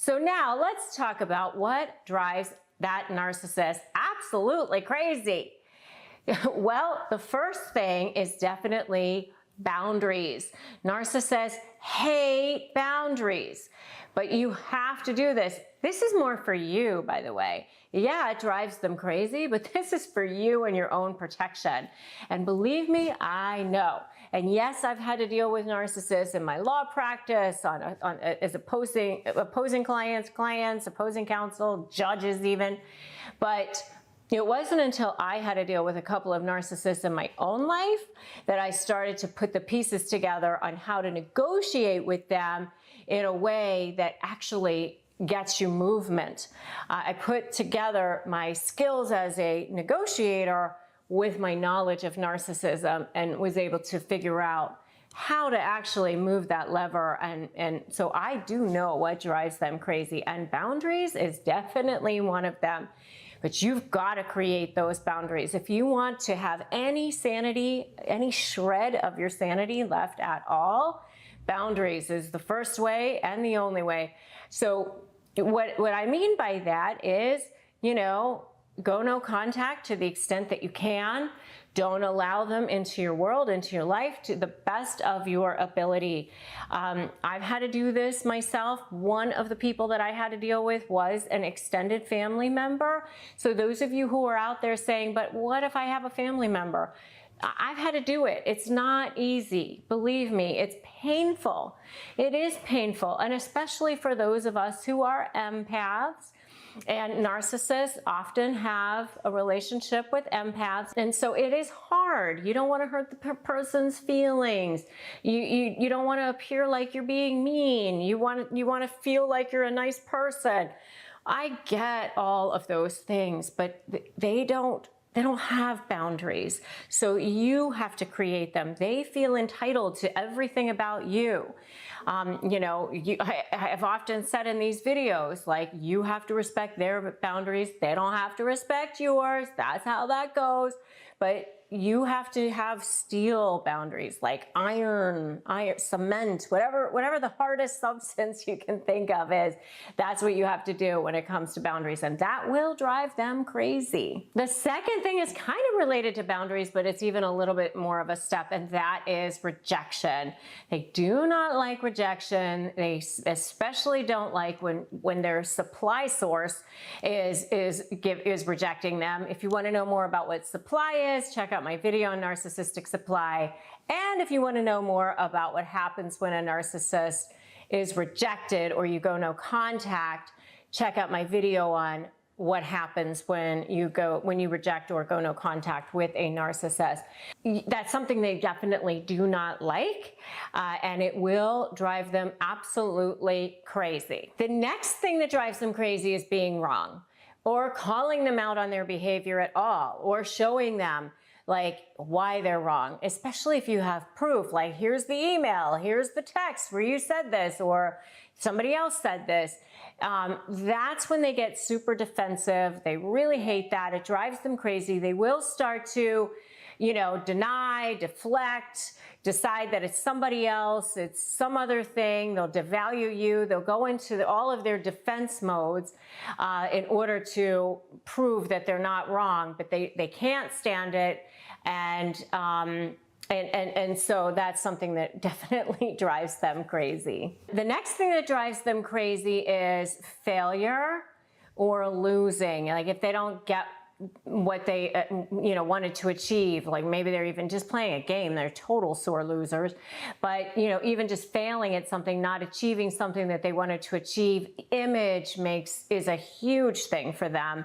So now let's talk about what drives that narcissist absolutely crazy. Well, the first thing is definitely boundaries. Narcissists hate boundaries, but you have to do this. This is more for you, by the way. Yeah, it drives them crazy, but this is for you and your own protection. And believe me, I know. And yes, I've had to deal with narcissists in my law practice, as opposing clients, opposing counsel, judges even. But it wasn't until I had to deal with a couple of narcissists in my own life that I started to put the pieces together on how to negotiate with them in a way that actually gets you movement. I put together my skills as a negotiator with my knowledge of narcissism and was able to figure out how to actually move that lever. And so I do know what drives them crazy, and boundaries is definitely one of them. But you've got to create those boundaries. If you want to have any sanity, any shred of your sanity left at all, boundaries is the first way and the only way. So what I mean by that is, go no contact to the extent that you can. Don't allow them into your world, into your life, to the best of your ability. I've had to do this myself. One of the people that I had to deal with was an extended family member. So those of you who are out there saying, but what if I have a family member? I've had to do it. It's not easy. Believe me, it's painful. It is painful. And especially for those of us who are empaths. And narcissists often have a relationship with empaths, and so it is hard. You don't want to hurt the person's feelings. You don't want to appear like you're being mean. You want to feel like you're a nice person. I get all of those things, but they don't have boundaries. So you have to create them. They feel entitled to everything about you. I have often said in these videos, like, you have to respect their boundaries. They don't have to respect yours. That's how that goes. But you have to have steel boundaries, like iron, cement, whatever the hardest substance you can think of is. That's what you have to do when it comes to boundaries, and that will drive them crazy. The second thing is kind of related to boundaries, but it's even a little bit more of a step, and that is rejection. They do not like rejection. They especially don't like when their supply source is rejecting them. If you want to know more about what supply is, check out my video on narcissistic supply. And if you want to know more about what happens when a narcissist is rejected or you go no contact, check out my video on what happens when you reject or go no contact with a narcissist. That's something they definitely do not like, and it will drive them absolutely crazy. The next thing that drives them crazy is being wrong, or calling them out on their behavior at all, or showing them like why they're wrong, especially if you have proof, like here's the email, here's the text where you said this, or somebody else said this. That's when they get super defensive. They really hate that. It drives them crazy. They will start to, deny, deflect, decide that it's somebody else, it's some other thing. They'll devalue you. They'll go into all of their defense modes in order to prove that they're not wrong, but they can't stand it. And so that's something that definitely drives them crazy. The next thing that drives them crazy is failure or losing. Like if they don't get what they wanted to achieve, like maybe they're even just playing a game, they're total sore losers, but even just failing at something, not achieving something that they wanted to achieve, image is a huge thing for them.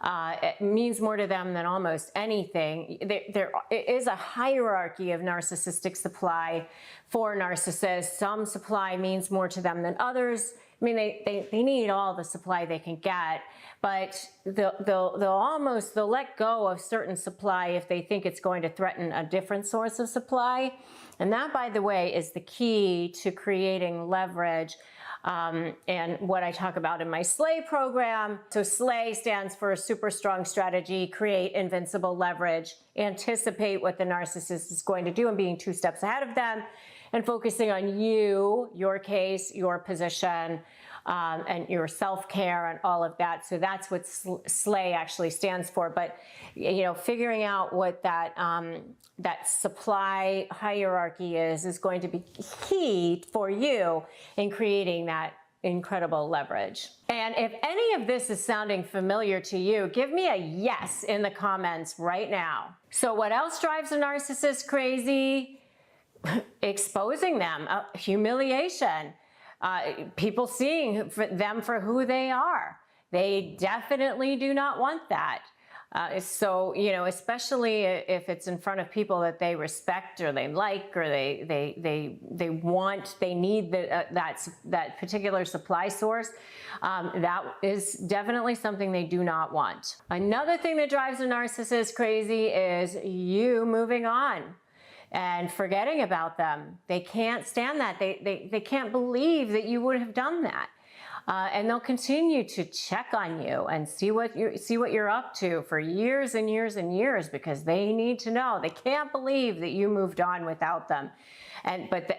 It means more to them than almost anything. There is a hierarchy of narcissistic supply for narcissists. Some supply means more to them than others. I mean, they need all the supply they can get, but they'll let go of certain supply if they think it's going to threaten a different source of supply. And that, by the way, is the key to creating leverage. And what I talk about in my SLAY program. So SLAY stands for super strong strategy, create invincible leverage, anticipate what the narcissist is going to do and being 2 steps ahead of them, and focusing on you, your case, your position, and your self-care and all of that. So that's what SLAY actually stands for. But, figuring out what that supply hierarchy is going to be key for you in creating that incredible leverage. And if any of this is sounding familiar to you, give me a yes in the comments right now. So what else drives a narcissist crazy? Exposing them, humiliation, people seeing them for who they are. They definitely do not want that. So, especially if it's in front of people that they respect or they like, or they need that particular supply source, that is definitely something they do not want. Another thing that drives a narcissist crazy is you moving on and forgetting about them. They can't stand that. They can't believe that you would have done that. And they'll continue to check on you and see what you're up to for years and years and years, because they need to know. They can't believe that you moved on without them. But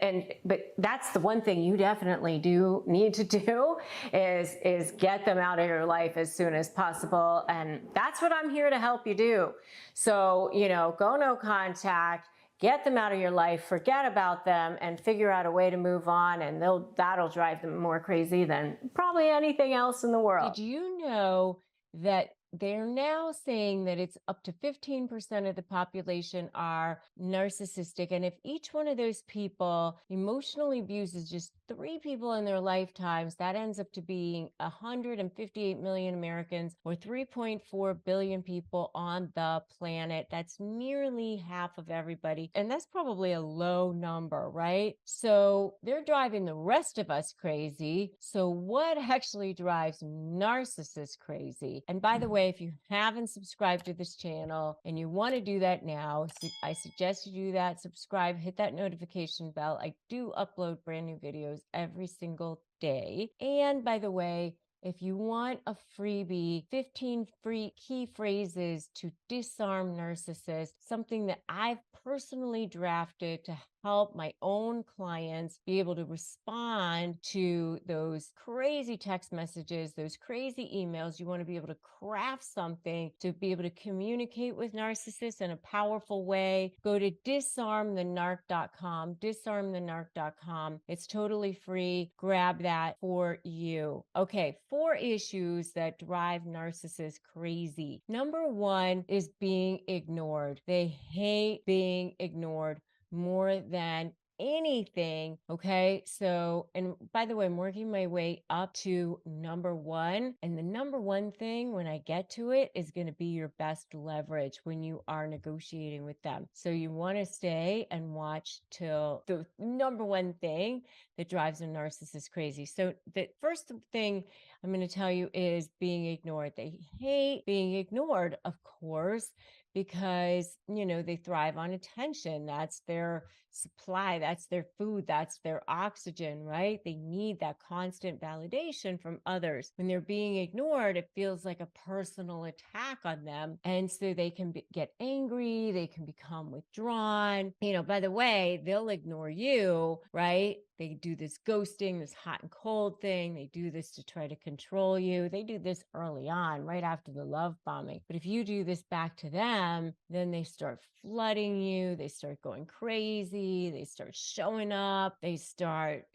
that's the one thing you definitely do need to do is get them out of your life as soon as possible. And that's what I'm here to help you do. So, go no contact. Get them out of your life, forget about them, and figure out a way to move on, and that'll drive them more crazy than probably anything else in the world. Did you know that they're now saying that it's up to 15% of the population are narcissistic? And if each one of those people emotionally abuses just 3 people in their lifetimes, that ends up to being 158 million Americans, or 3.4 billion people on the planet. That's nearly half of everybody. And that's probably a low number, right? So they're driving the rest of us crazy. So what actually drives narcissists crazy? And by the way, if you haven't subscribed to this channel and you want to do that now, I suggest you do that. Subscribe, hit that notification bell. I do upload brand new videos every single day. And by the way, if you want a freebie, 15 free key phrases to disarm narcissists, something that I've personally drafted to help my own clients be able to respond to those crazy text messages, those crazy emails. You want to be able to craft something to be able to communicate with narcissists in a powerful way. Go to disarmthenarc.com, disarmthenarc.com. It's totally free. Grab that for you. Okay, 4 issues that drive narcissists crazy. Number 1 is being ignored. They hate being ignored more than anything. Okay. So, and by the way, I'm working my way up to number 1. And the number 1 thing, when I get to it, is going to be your best leverage when you are negotiating with them. So you want to stay and watch till the number 1 thing that drives a narcissist crazy. So the first thing I'm going to tell you is being ignored. They hate being ignored, of course, because, they thrive on attention. That's their supply, that's their food, that's their oxygen, right? They need that constant validation from others. When they're being ignored, it feels like a personal attack on them. And so they can get angry, they can become withdrawn. By the way, they'll ignore you, right? They do this ghosting, this hot and cold thing. They do this to try to control you. They do this early on, right after the love bombing. But if you do this back to them, then they start flooding you. They start going crazy. They start showing up. They start,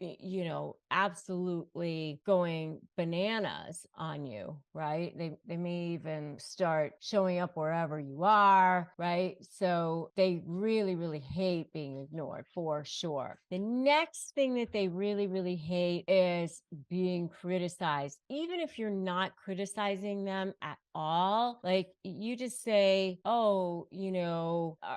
absolutely going bananas on you, right? They may even start showing up wherever you are, right? So they really, really hate being ignored, for sure. The next thing that they really, really hate is being criticized. Even if you're not criticizing them at all, like you just say, oh,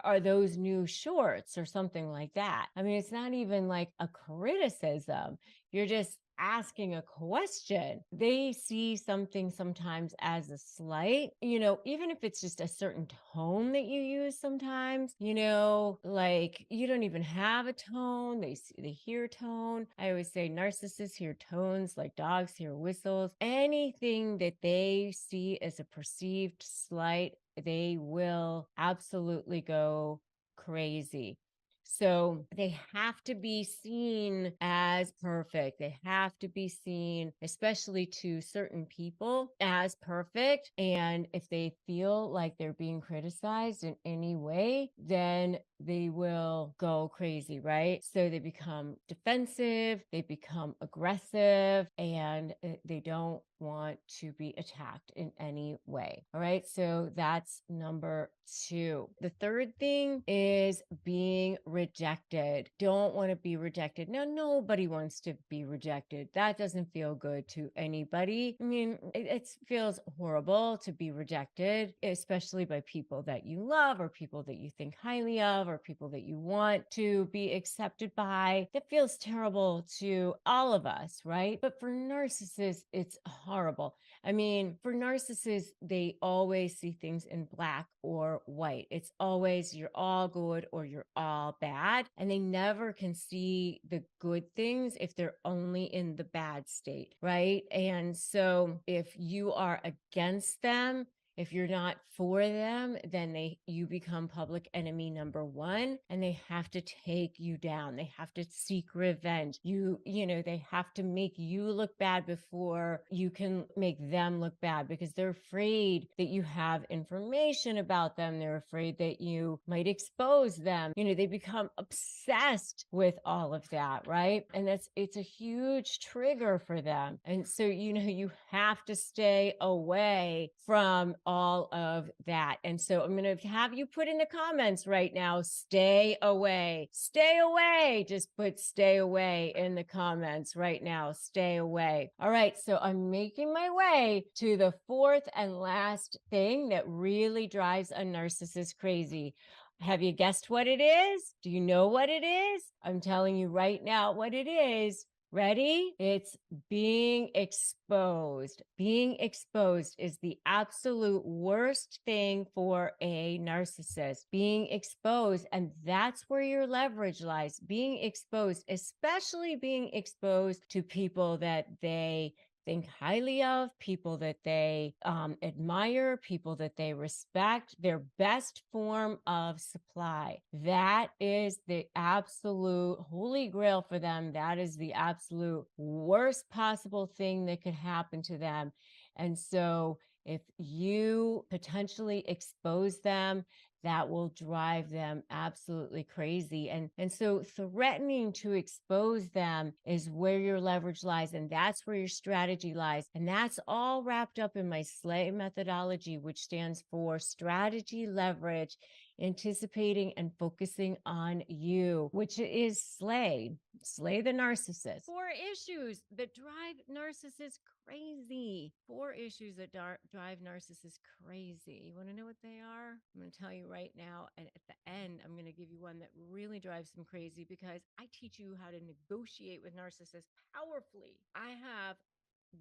are those new shorts or something like that. I mean, it's not even like a criticism. You're just asking a question. They see something sometimes as a slight, even if it's just a certain tone that you use sometimes, like you don't even have a tone. They hear tone. I always say narcissists hear tones like dogs hear whistles. Anything that they see as a perceived slight, they will absolutely go crazy. So they have to be seen as perfect. They have to be seen, especially to certain people, as perfect. And if they feel like they're being criticized in any way, then they will go crazy, right? So they become defensive, they become aggressive, and they don't want to be attacked in any way. All right. So that's number 2. The third thing is being rejected. Don't want to be rejected. Now, nobody wants to be rejected. That doesn't feel good to anybody. I mean, it feels horrible to be rejected, especially by people that you love or people that you think highly of or people that you want to be accepted by. That feels terrible to all of us, right? But for narcissists, it's horrible. I mean, for narcissists, they always see things in black or white. It's always you're all good or you're all bad. And they never can see the good things if they're only in the bad state, right? And so if you are against them, if you're not for them, then you become public enemy number 1, and they have to take you down. They have to seek revenge. They have to make you look bad before you can make them look bad, because they're afraid that you have information about them. They're afraid that you might expose them. They become obsessed with all of that, right? And it's a huge trigger for them. And so, you have to stay away from all of that. And so I'm going to have you put in the comments right now, stay away, stay away. Just put stay away in the comments right now, stay away. All right. So I'm making my way to the 4th and last thing that really drives a narcissist crazy. Have you guessed what it is? Do you know what it is? I'm telling you right now what it is. Ready? It's being exposed. Being exposed is the absolute worst thing for a narcissist. Being exposed, and that's where your leverage lies. Being exposed, especially being exposed to people that they think highly of, people that they admire, people that they respect, their best form of supply. That is the absolute holy grail for them. That is the absolute worst possible thing that could happen to them. And so if you potentially expose them, that will drive them absolutely crazy. And so threatening to expose them is where your leverage lies, and that's where your strategy lies. And that's all wrapped up in my SLAY methodology, which stands for strategy, leverage, anticipating, and focusing on you, which is SLAY the narcissist. 4 issues that drive narcissists crazy. 4 issues that drive narcissists crazy. You want to know what they are? I'm going to tell you right now. And at the end, I'm going to give you one that really drives them crazy, because I teach you how to negotiate with narcissists powerfully. I have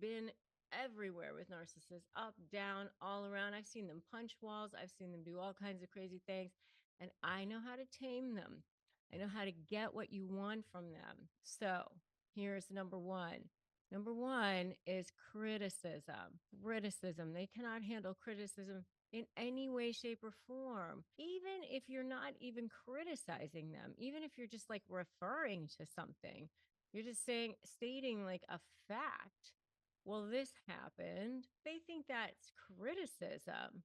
been everywhere with narcissists, up, down, all around. I've seen them punch walls. I've seen them do all kinds of crazy things. And I know how to tame them. I know how to get what you want from them. So here's number 1. Number 1 is criticism. Criticism. They cannot handle criticism in any way, shape, or form. Even if you're not even criticizing them, even if you're just like referring to something, you're just stating like a fact. Well, this happened. They think that's criticism.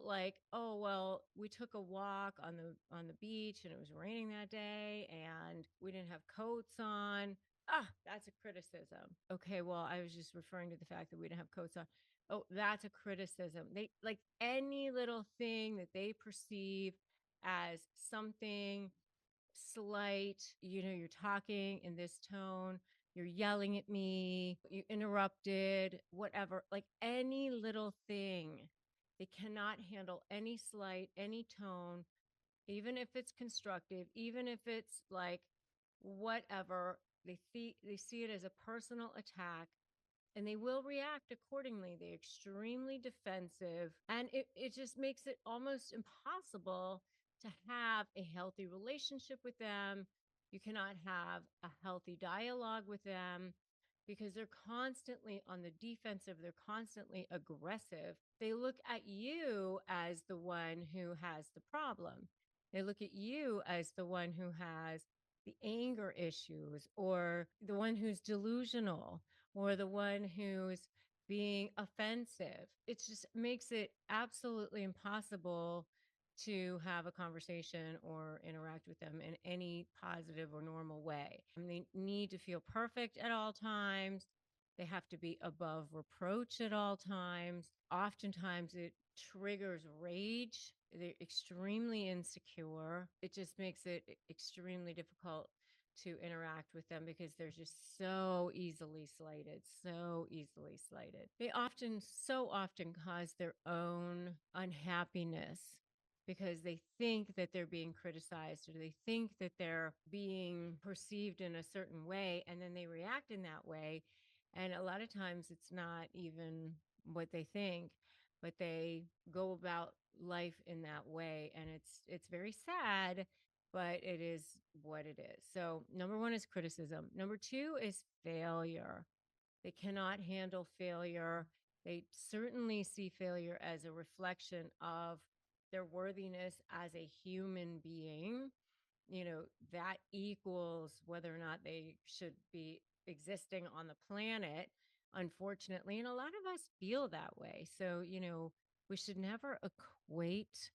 Like, oh, well, we took a walk on the beach and it was raining that day and we didn't have coats on. Ah, that's a criticism. Okay, well, I was just referring to the fact that we didn't have coats on. Oh, that's a criticism. They like any little thing that they perceive as something slight, you're talking in this tone, you're yelling at me, you interrupted, whatever, like any little thing. They cannot handle any slight, any tone, even if it's constructive, even if it's like whatever. They see it as a personal attack, and they will react accordingly. They're extremely defensive, and it just makes it almost impossible to have a healthy relationship with them. You cannot have a healthy dialogue with them, because they're constantly on the defensive, they're constantly aggressive. They look at you as the one who has the problem. They look at you as the one who has the anger issues, or the one who's delusional, or the one who's being offensive. It just makes it absolutely impossible to have a conversation or interact with them in any positive or normal way. And they need to feel perfect at all times. They have to be above reproach at all times. Oftentimes, it triggers rage. They're extremely insecure. It just makes it extremely difficult to interact with them because they're just so easily slighted, so easily slighted. They so often cause their own unhappiness because they think that they're being criticized, or they think that they're being perceived in a certain way, and then they react in that way. And a lot of times it's not even what they think, but they go about life in that way, and it's very sad, but it is what it is. So number 1 is criticism. Number 2 is failure. They cannot handle failure. They certainly see failure as a reflection of their worthiness as a human being. That equals whether or not they should be existing on the planet, unfortunately. And a lot of us feel that way. So, we should never equate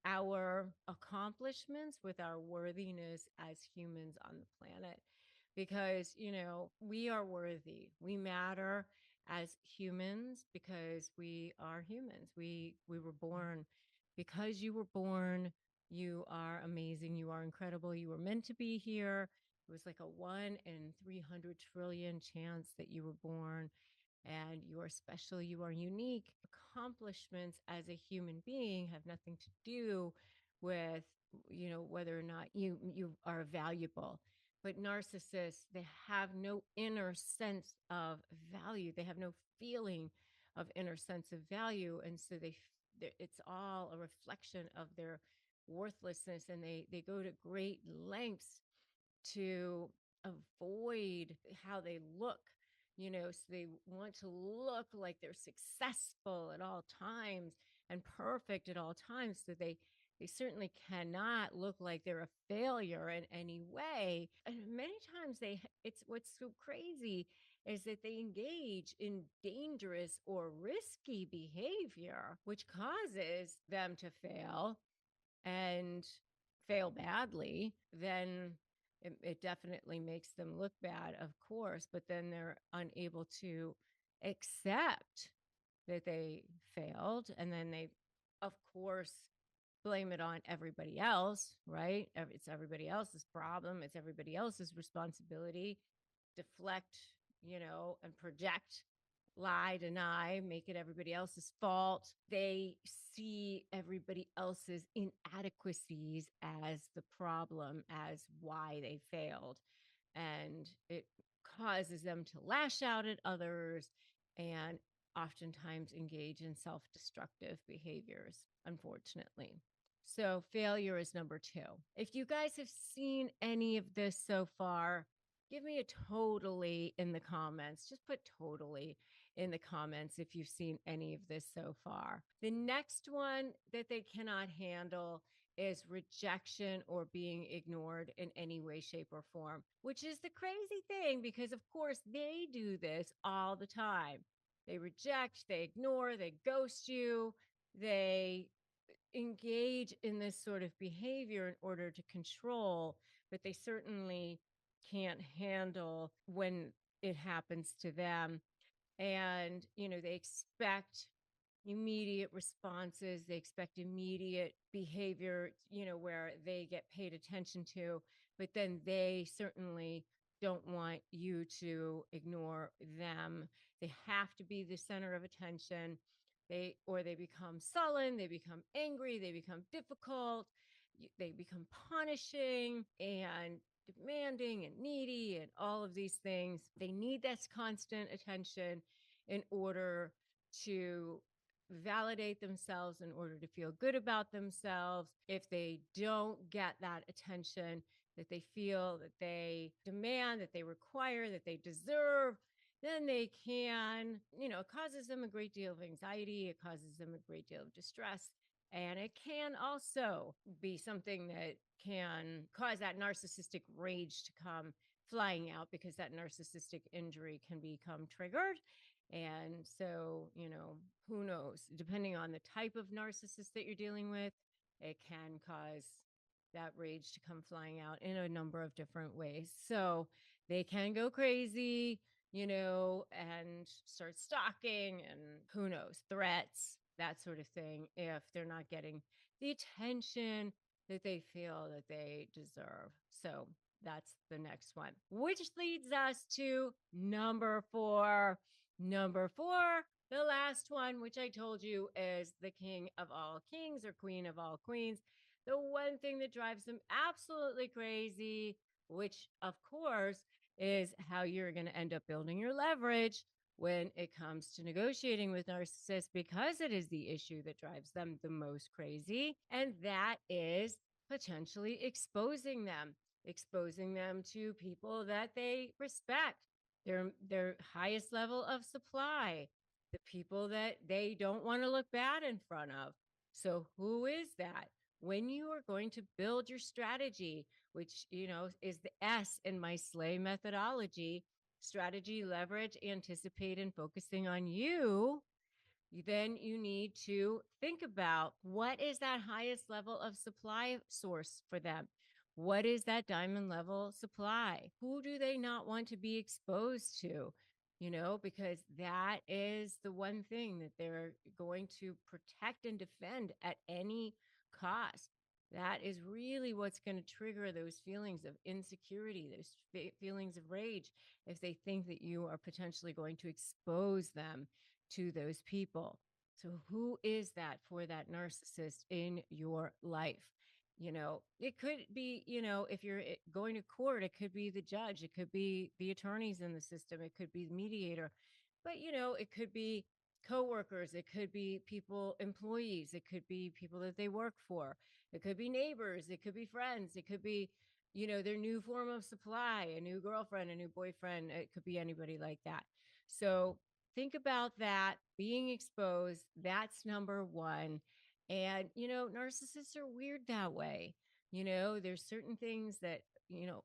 our accomplishments with our worthiness as humans on the planet, because we are worthy, we matter as humans because we are humans. We were born. Because you were born, you are amazing, you are incredible, you were meant to be here. It was like a 1 in 300 trillion chance that you were born, and you are special, you are unique. Accomplishments as a human being have nothing to do with, whether or not you are valuable. But narcissists, they have no inner sense of value. They have no feeling of inner sense of value, and so it's all a reflection of their worthlessness, and they go to great lengths to avoid how they look. So they want to look like they're successful at all times and perfect at all times. So they certainly cannot look like they're a failure in any way. And many times it's what's so crazy is that they engage in dangerous or risky behavior, which causes them to fail and fail badly. Then it definitely makes them look bad, of course, but then they're unable to accept that they failed. And then they, of course, blame it on everybody else, right? It's everybody else's problem. It's everybody else's responsibility. Deflect, and project, lie, deny, make it everybody else's fault. They see everybody else's inadequacies as the problem, as why they failed. And it causes them to lash out at others and oftentimes engage in self destructive behaviors, unfortunately. So, failure is number 2. If you guys have seen any of this so far, give me a totally in the comments. Just put totally in the comments if you've seen any of this so far. The next one that they cannot handle is rejection or being ignored in any way, shape, or form, which is the crazy thing because, of course, they do this all the time. They reject, they ignore, they ghost you, they engage in this sort of behavior in order to control, but they certainly can't handle when it happens to them. And, they expect immediate responses. They expect immediate behavior, where they get paid attention to, but then they certainly don't want you to ignore them. They have to be the center of attention. They become sullen, they become angry, they become difficult, they become punishing and demanding and needy and all of these things. They need this constant attention in order to validate themselves, in order to feel good about themselves. If they don't get that attention that they feel, that they demand, that they require, that they deserve, then they can, it causes them a great deal of anxiety. It causes them a great deal of distress. And it can also be something that can cause that narcissistic rage to come flying out because that narcissistic injury can become triggered. And so, who knows? Depending on the type of narcissist that you're dealing with, it can cause that rage to come flying out in a number of different ways. So they can go crazy, and start stalking and who knows, threats, that sort of thing, if they're not getting the attention that they feel that they deserve. So that's the next one, which leads us to number four. Number four, the last one, which I told you is the king of all kings or queen of all queens. The one thing that drives them absolutely crazy, which of course is how you're going to end up building your leverage when it comes to negotiating with narcissists, because it is the issue that drives them the most crazy. And that is potentially exposing them to people that they respect, their highest level of supply, the people that they don't want to look bad in front of. So who is that? When you are going to build your strategy, which, is the S in my SLAY methodology, strategy, leverage, anticipate, and focusing on you, then you need to think about what is that highest level of supply source for them? What is that diamond level supply? Who do they not want to be exposed to? Because that is the one thing that they're going to protect and defend at any cost. That is really what's going to trigger those feelings of insecurity, those feelings of rage, if they think that you are potentially going to expose them to those people. So, who is that for that narcissist in your life? It could be, if you're going to court, it could be the judge, it could be the attorneys in the system, it could be the mediator, but, it could be coworkers, it could be people, employees, it could be people that they work for, it could be neighbors, it could be friends, it could be, their new form of supply, a new girlfriend, a new boyfriend, it could be anybody like that. So, think about that being exposed. That's number one. And, narcissists are weird that way. There's certain things that,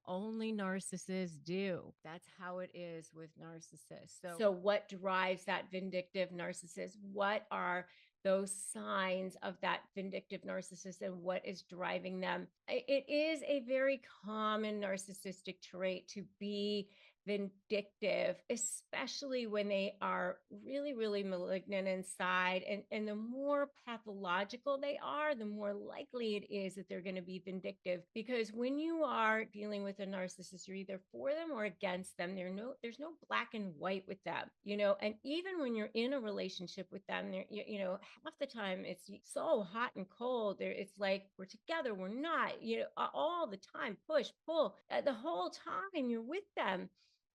only narcissists do. That's how it is with narcissists. So what drives that vindictive narcissist? What are those signs of that vindictive narcissist and what is driving them? It is a very common narcissistic trait to be vindictive, especially when they are really, really malignant inside. And the more pathological they are, the more likely it is that they're going to be vindictive. Because when you are dealing with a narcissist, you're either for them or against them. There's no black and white with them, and even when you're in a relationship with them, half the time it's so hot and cold. It's like we're together, we're not, all the time, push, pull, the whole time you're with them,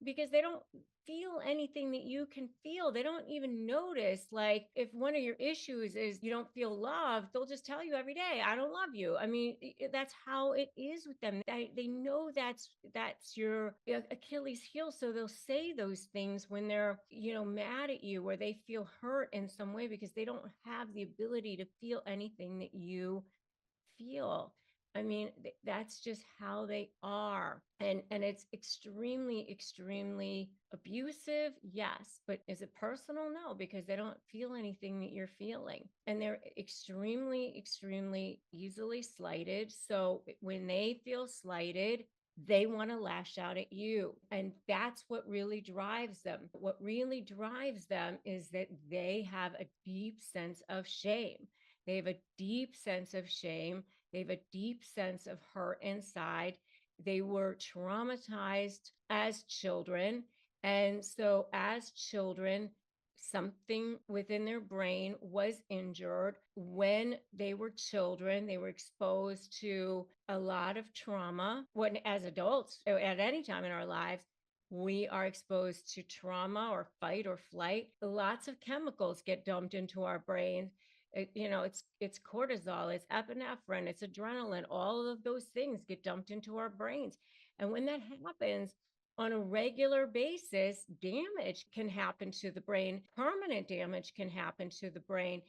because they don't feel anything that you can feel. They don't even notice. Like, if one of your issues is you don't feel loved, they'll just tell you every day, I don't love you. I mean, that's how it is with them. They know that's your Achilles heel. So they'll say those things when they're, mad at you, or they feel hurt in some way, because they don't have the ability to feel anything that you feel. I mean, that's just how they are. And it's extremely, extremely abusive. Yes. But is it personal? No, because they don't feel anything that you're feeling. And they're extremely, extremely easily slighted. So when they feel slighted, they want to lash out at you. And that's what really drives them. What really drives them is that they have a deep sense of shame. They have a deep sense of shame. They have a deep sense of hurt inside. They were traumatized as children. And so, as children, something within their brain was injured. When they were children, they were exposed to a lot of trauma. When, as adults, at any time in our lives, we are exposed to trauma or fight or flight, lots of chemicals get dumped into our brains. It's cortisol, it's epinephrine, it's adrenaline. All of those things get dumped into our brains. And when that happens on a regular basis, damage can happen to the brain. Permanent damage can happen to the brain.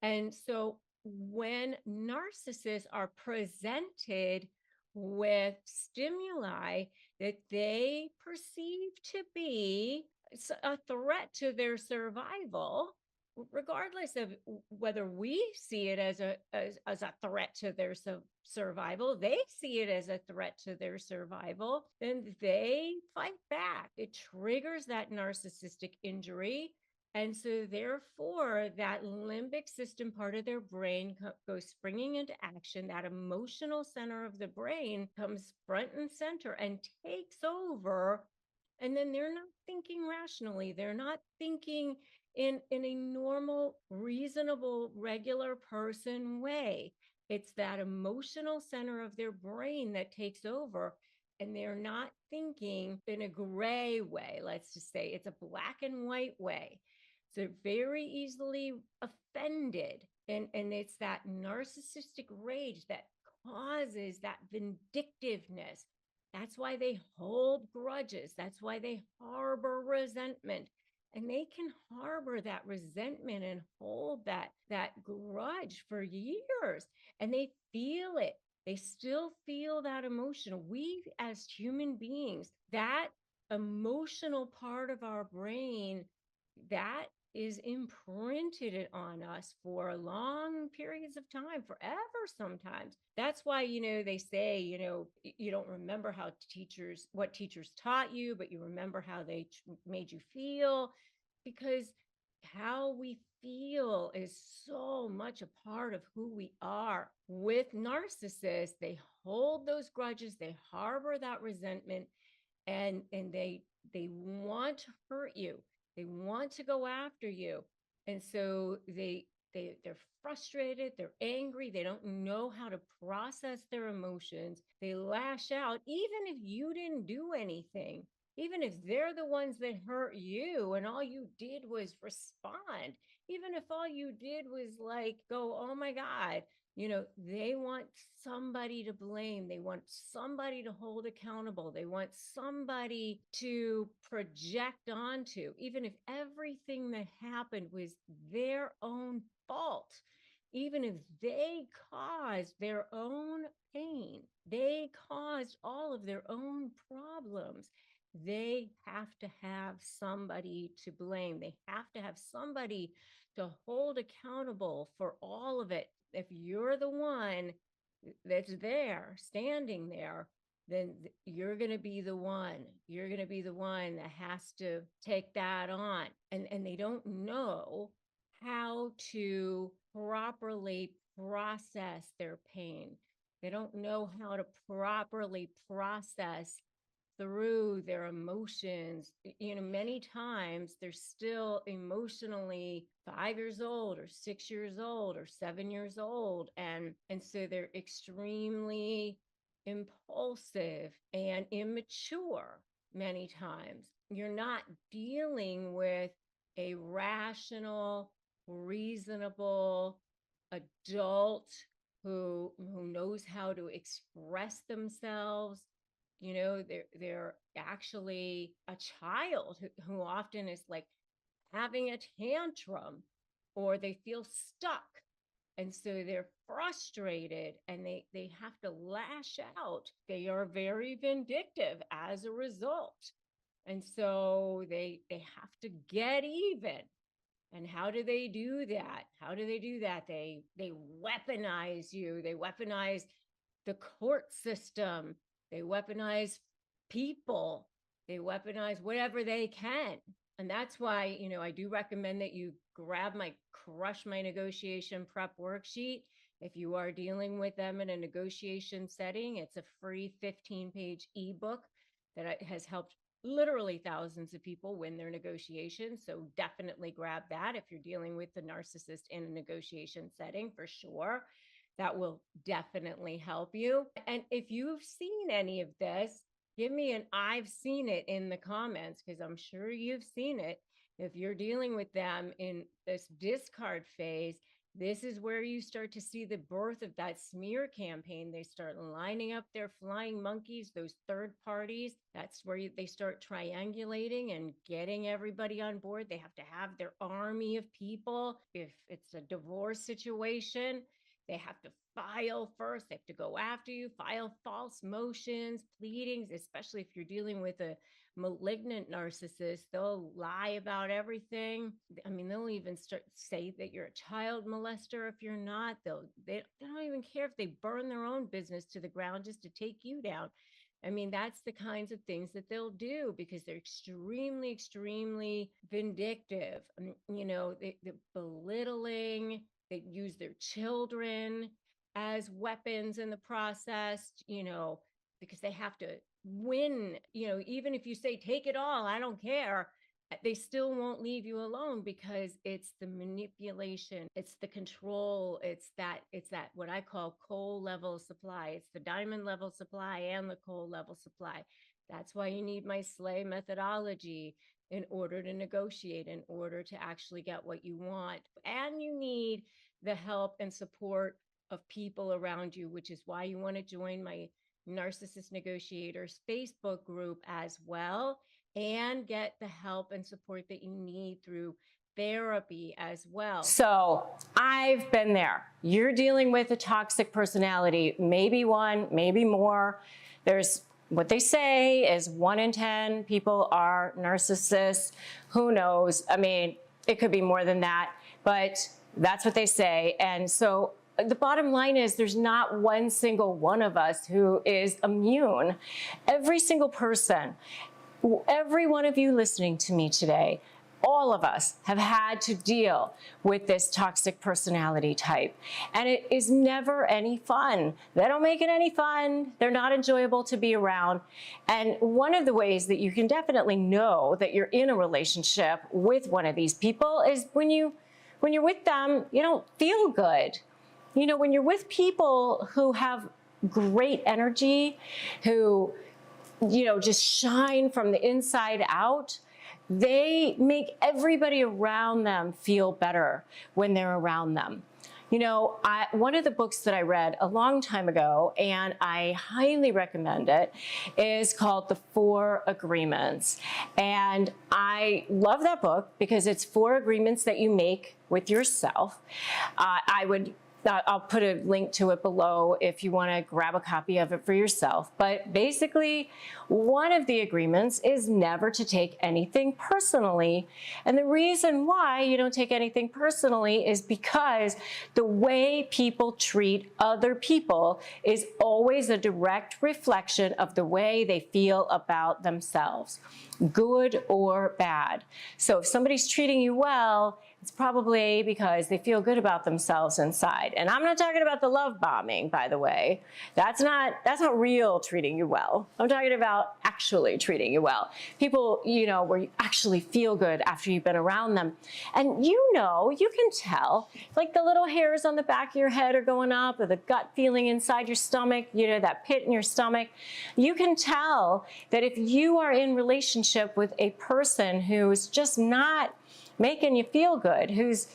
And so when narcissists are presented with stimuli that they perceive to be a threat to their survival, regardless of whether we see it as a threat to their survival, they see it as a threat to their survival, then they fight back. It triggers that narcissistic injury. And so therefore, that limbic system part of their brain goes springing into action. That emotional center of the brain comes front and center and takes over. And then they're not thinking rationally. They're not thinking in a normal, reasonable, regular person way. It's that emotional center of their brain that takes over. And they're not thinking in a gray way. Let's just say it's a black and white way. So very easily offended. And it's that narcissistic rage that causes that vindictiveness. That's why they hold grudges. That's why they harbor resentment. And they can harbor that resentment and hold that grudge for years. And they feel it. They still feel that emotion. We as human beings, that emotional part of our brain, that is imprinted on us for long periods of time, forever sometimes. That's why, they say, you don't remember what teachers taught you, but you remember how they made you feel, because how we feel is so much a part of who we are. With narcissists, they hold those grudges, they harbor that resentment, and they want to hurt you. They want to go after you. And so they're frustrated, they're angry, they don't know how to process their emotions. They lash out even if you didn't do anything. Even if they're the ones that hurt you and all you did was respond, even if all you did was like go, oh my God, they want somebody to blame. They want somebody to hold accountable. They want somebody to project onto, even if everything that happened was their own fault. Even if they caused their own pain, they caused all of their own problems, they have to have somebody to blame. They have to have somebody to hold accountable for all of it. If you're the one that's there, standing there, then you're going to be the one. You're going to be the one that has to take that on. And they don't know how to properly process their pain. They don't know how to properly process through their emotions. Many times they're still emotionally 5 years old or 6 years old or 7 years old. And so they're extremely impulsive and immature many times. You're not dealing with a rational, reasonable adult who knows how to express themselves. They're actually a child who often is like having a tantrum, or they feel stuck. And so they're frustrated and they have to lash out. They are very vindictive as a result. And so they have to get even. And how do they do that? They weaponize you. They weaponize the court system. They weaponize people. They weaponize whatever they can. And that's why, I do recommend that you grab my Crush My Negotiation Prep worksheet. If you are dealing with them in a negotiation setting, it's a free 15-page ebook that has helped literally thousands of people win their negotiations. So definitely grab that if you're dealing with the narcissist in a negotiation setting, for sure. That will definitely help you. And if you've seen any of this, give me an I've seen it in the comments, because I'm sure you've seen it. If you're dealing with them in this discard phase, This is where you start to see the birth of that smear campaign. They start lining up their flying monkeys, those third parties. That's where they start triangulating and getting everybody on board. They have to have their army of people. If it's a divorce situation, they have to file first. They have to go after you, file false motions, pleadings, especially if you're dealing with a malignant narcissist. They'll lie about everything. I mean, they'll even say that you're a child molester if you're not. They don't even care if they burn their own business to the ground just to take you down. I mean, that's the kinds of things that they'll do because they're extremely, extremely vindictive. You know, they're belittling. They use their children as weapons in the process, you know, because they have to win. You know, even if you say, take it all, I don't care, they still won't leave you alone because it's the manipulation, it's the control, it's that what I call coal level supply. It's the diamond level supply and the coal level supply. That's why you need my SLAY methodology in order to negotiate, in order to actually get what you want. And you need the help and support of people around you, which is why you want to join my Narcissist Negotiators Facebook group as well, and get the help and support that you need through therapy as well. So I've been there. You're dealing with a toxic personality, maybe one, maybe more. There's what they say is 1 in 10 people are narcissists. Who knows? I mean, it could be more than that, but that's what they say. And so the bottom line is there's not one single one of us who is immune. Every single person, every one of you listening to me today, all of us have had to deal with this toxic personality type. And it is never any fun. They don't make it any fun. They're not enjoyable to be around. And one of the ways that you can definitely know that you're in a relationship with one of these people is when you're with them, you don't feel good. You know, when you're with people who have great energy, who, you know, just shine from the inside out, they make everybody around them feel better when they're around them. You know, one of the books that I read a long time ago, and I highly recommend it, is called The 4 Agreements. And I love that book because it's 4 agreements that you make with yourself. I'll put a link to it below if you want to grab a copy of it for yourself. But basically, one of the agreements is never to take anything personally. And the reason why you don't take anything personally is because the way people treat other people is always a direct reflection of the way they feel about themselves, good or bad. So if somebody's treating you well, it's probably because they feel good about themselves inside. And I'm not talking about the love bombing, by the way. That's not real treating you well. I'm talking about actually treating you well. People, you know, where you actually feel good after you've been around them. And you know, you can tell, like the little hairs on the back of your head are going up, or the gut feeling inside your stomach, you know, that pit in your stomach. You can tell that if you are in relationship with a person who's just not making you feel good, who's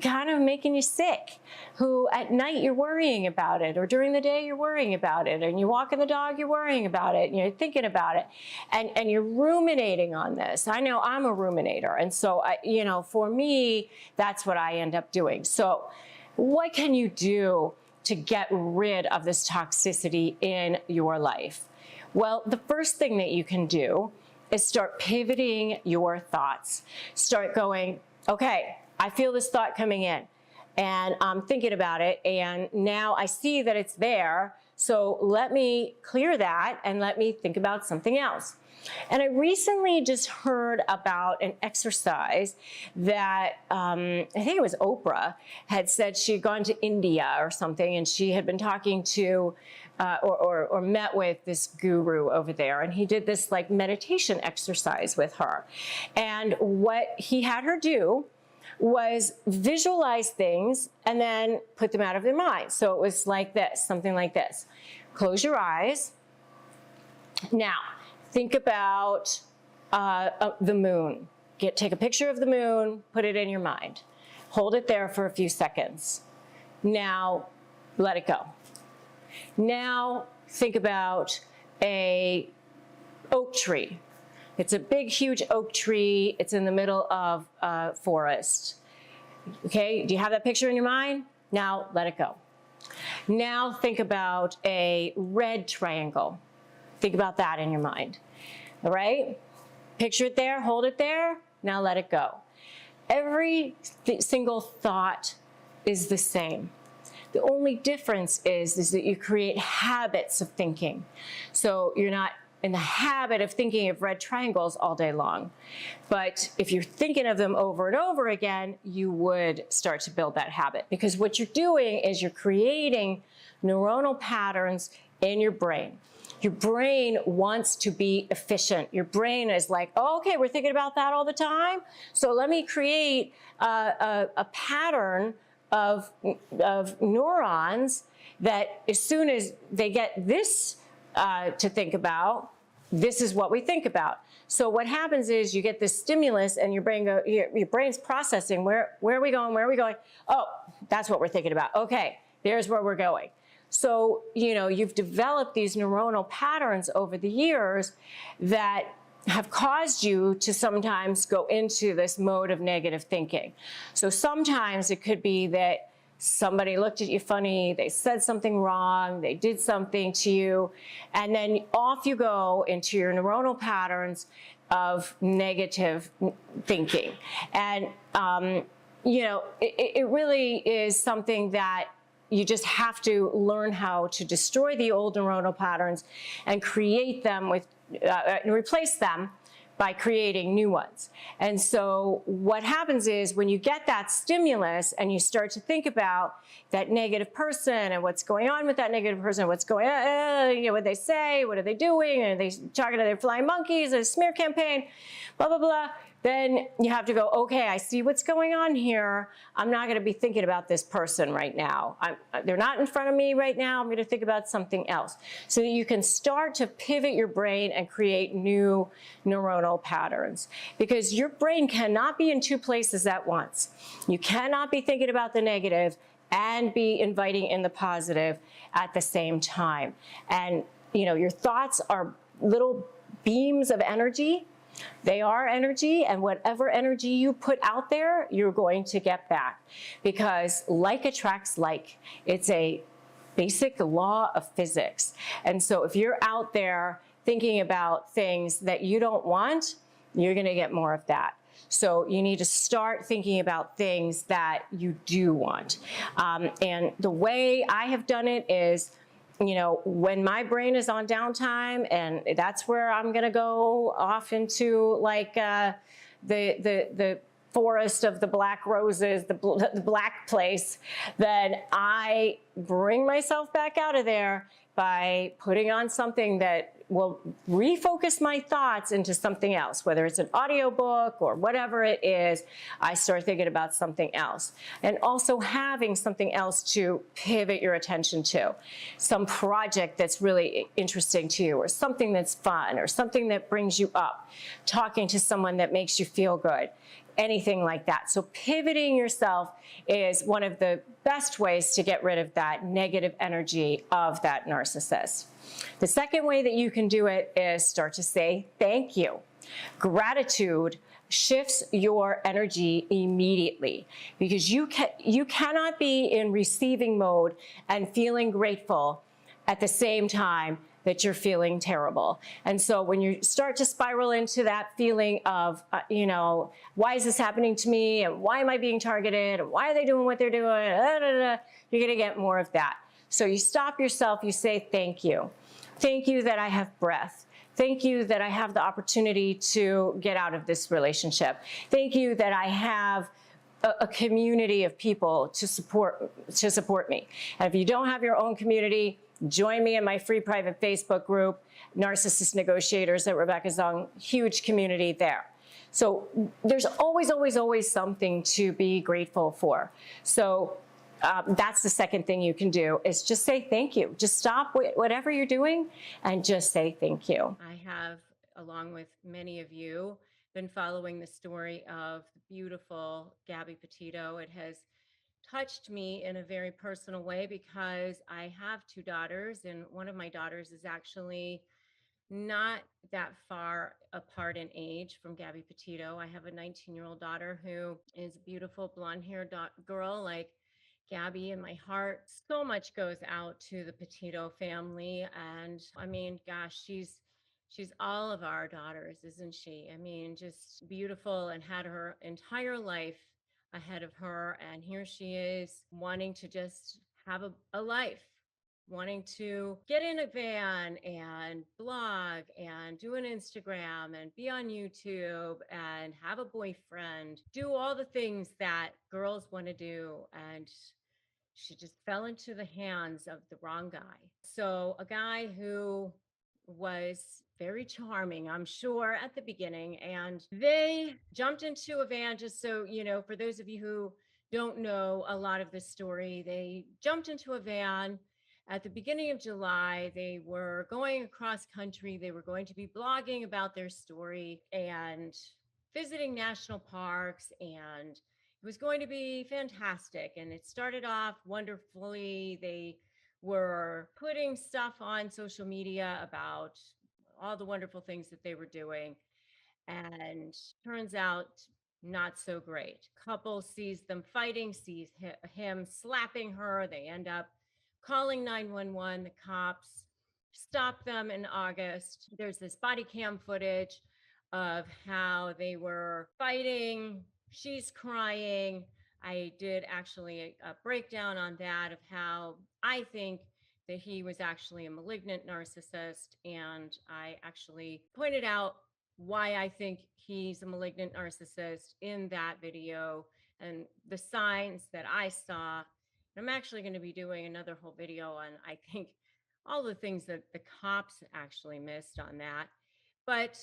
kind of making you sick, who at night you're worrying about it, or during the day you're worrying about it, and you're walking the dog, you're worrying about it, and you're thinking about it, and you're ruminating on this. I know I'm a ruminator, and so, you know, for me, that's what I end up doing. So what can you do to get rid of this toxicity in your life? Well, the first thing that you can do is start pivoting your thoughts. Start going, okay, I feel this thought coming in and I'm thinking about it, and now I see that it's there, so let me clear that and let me think about something else. And I recently just heard about an exercise that I think it was Oprah had said she'd gone to India or something, and she had been talking to or met with this guru over there, and he did this like meditation exercise with her. And what he had her do was visualize things and then put them out of their mind. So it was like this, something like this. Close your eyes. Now, think about the moon. Take a picture of the moon, put it in your mind. Hold it there for a few seconds. Now, let it go. Now, think about a oak tree. It's a big, huge oak tree. It's in the middle of a forest. Okay, do you have that picture in your mind? Now, let it go. Now, think about a red triangle. Think about that in your mind. All right? Picture it there, hold it there. Now, let it go. Every single thought is the same. The only difference is that you create habits of thinking. So you're not in the habit of thinking of red triangles all day long. But if you're thinking of them over and over again, you would start to build that habit. Because what you're doing is you're creating neuronal patterns in your brain. Your brain wants to be efficient. Your brain is like, oh, okay, we're thinking about that all the time. So let me create a pattern of neurons that as soon as they get this to think about, this is what we think about. So what happens is you get this stimulus and your brain's processing, where are we going, where are we going? Oh, that's what we're thinking about. Okay, there's where we're going. So, you know, you've developed these neuronal patterns over the years that have caused you to sometimes go into this mode of negative thinking. So sometimes it could be that somebody looked at you funny, they said something wrong, they did something to you, and then off you go into your neuronal patterns of negative thinking. And, you know, it really is something that you just have to learn how to destroy the old neuronal patterns and create them with, replace them by creating new ones. And so what happens is when you get that stimulus and you start to think about that negative person and what's going on with that negative person, what's going on, you know, what they say, what are they doing, are they talking to their flying monkeys, a smear campaign, blah, blah, blah. Then you have to go, okay, I see what's going on here. I'm not going to be thinking about this person right now. They're not in front of me right now. I'm going to think about something else. So that you can start to pivot your brain and create new neuronal patterns. Because your brain cannot be in two places at once. You cannot be thinking about the negative and be inviting in the positive at the same time. And, you know, your thoughts are little beams of energy. They are energy, and whatever energy you put out there, you're going to get back. Because like attracts like. It's a basic law of physics. And so if you're out there thinking about things that you don't want, you're going to get more of that. So you need to start thinking about things that you do want. And the way I have done it is, you know, when my brain is on downtime, and that's where I'm going to go off into like the forest of the black roses, the black place, then I bring myself back out of there by putting on something that will refocus my thoughts into something else, whether it's an audiobook or whatever it is. I start thinking about something else. And also having something else to pivot your attention to. Some project that's really interesting to you, or something that's fun, or something that brings you up. Talking to someone that makes you feel good. Anything like that. So pivoting yourself is one of the best ways to get rid of that negative energy of that narcissist. The second way that you can do it is start to say thank you. Gratitude shifts your energy immediately, because you cannot be in receiving mode and feeling grateful at the same time that you're feeling terrible. And so when you start to spiral into that feeling of, you know, why is this happening to me? And why am I being targeted? And why are they doing what they're doing? You're gonna get more of that. So you stop yourself, you say thank you. Thank you that I have breath. Thank you that I have the opportunity to get out of this relationship. Thank you that I have a community of people to support me. And if you don't have your own community, join me in my free private Facebook group, Narcissist Negotiators at Rebecca Zung, huge community there. So there's always, always, always something to be grateful for. So that's the second thing you can do, is just say thank you. Just stop whatever you're doing and just say thank you. I have, along with many of you, been following the story of the beautiful Gabby Petito. It has touched me in a very personal way because I have two daughters, and one of my daughters is actually not that far apart in age from Gabby Petito. I have a 19-year-old daughter who is a beautiful blonde haired girl like Gabby, and my heart so much goes out to the Petito family. And I mean, gosh, she's all of our daughters, isn't she? I mean, just beautiful and had her entire life ahead of her. And here she is wanting to just have a life, wanting to get in a van and blog and do an Instagram and be on YouTube and have a boyfriend, do all the things that girls want to do. And she just fell into the hands of the wrong guy. So, a guy who was very charming, I'm sure, at the beginning. And they jumped into a van. Just so you know, for those of you who don't know a lot of this story, they jumped into a van at the beginning of July. They were going across country. They were going to be blogging about their story and visiting national parks, and it was going to be fantastic. And it started off wonderfully. They were putting stuff on social media about all the wonderful things that they were doing. And turns out not so great. Couple sees them fighting, sees him slapping her. They end up calling 911. The cops stop them in August. There's this body cam footage of how they were fighting. She's crying. I did actually a breakdown on that of how I think that he was actually a malignant narcissist. And I actually pointed out why I think he's a malignant narcissist in that video and the signs that I saw. And I'm actually going to be doing another whole video on, I think, all the things that the cops actually missed on that. But,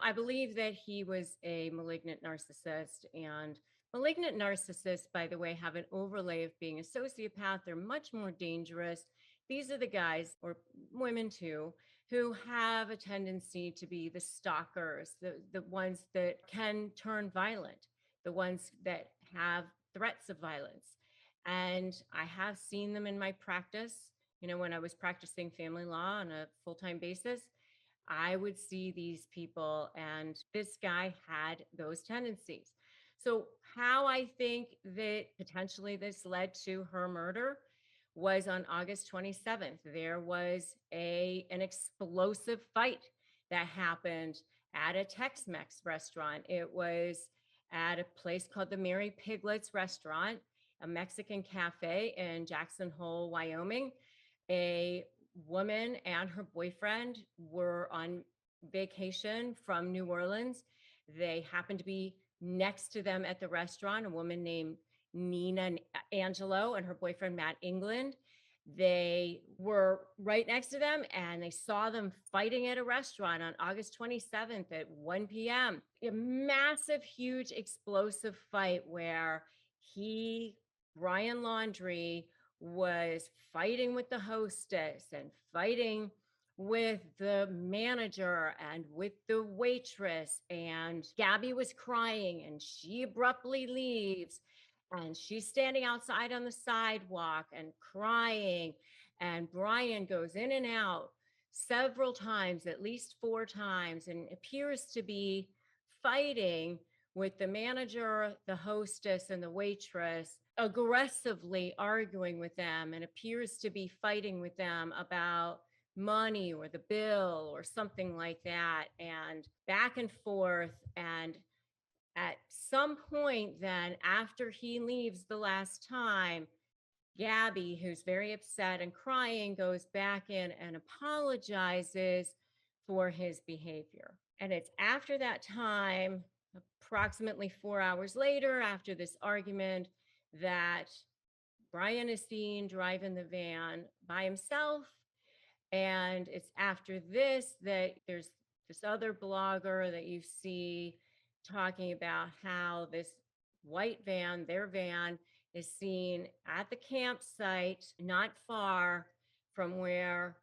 I believe that he was a malignant narcissist. And malignant narcissists, by the way, have an overlay of being a sociopath. They're much more dangerous. These are the guys, or women too, who have a tendency to be the stalkers, the ones that can turn violent, the ones that have threats of violence. And I have seen them in my practice. When I was practicing family law on a full-time basis, I would see these people, and this guy had those tendencies. So, how I think that potentially this led to her murder was on August 27th. There was an explosive fight that happened at a Tex-Mex restaurant. It was at a place called the Mary Piglets Restaurant, a Mexican cafe in Jackson Hole, Wyoming. A woman and her boyfriend were on vacation from New Orleans. They happened to be next to them at the restaurant, a woman named Nina Angelo and her boyfriend, Matt England. They were right next to them and they saw them fighting at a restaurant on August 27th at 1 p.m. A massive, huge, explosive fight where Brian Laundrie, was fighting with the hostess and fighting with the manager and with the waitress. And Gabby was crying and she abruptly leaves. And she's standing outside on the sidewalk and crying. And Brian goes in and out several times, at least 4 times, and appears to be fighting with the manager, the hostess, and the waitress, aggressively arguing with them, and appears to be fighting with them about money or the bill or something like that, and back and forth. And at some point, then, after he leaves the last time, Gabby, who's very upset and crying, goes back in and apologizes for his behavior. And it's after that time, approximately 4 hours later, after this argument, that Brian is seen driving the van by himself. And it's after this that there's this other blogger that you see talking about how this white van, their van, is seen at the campsite not far from where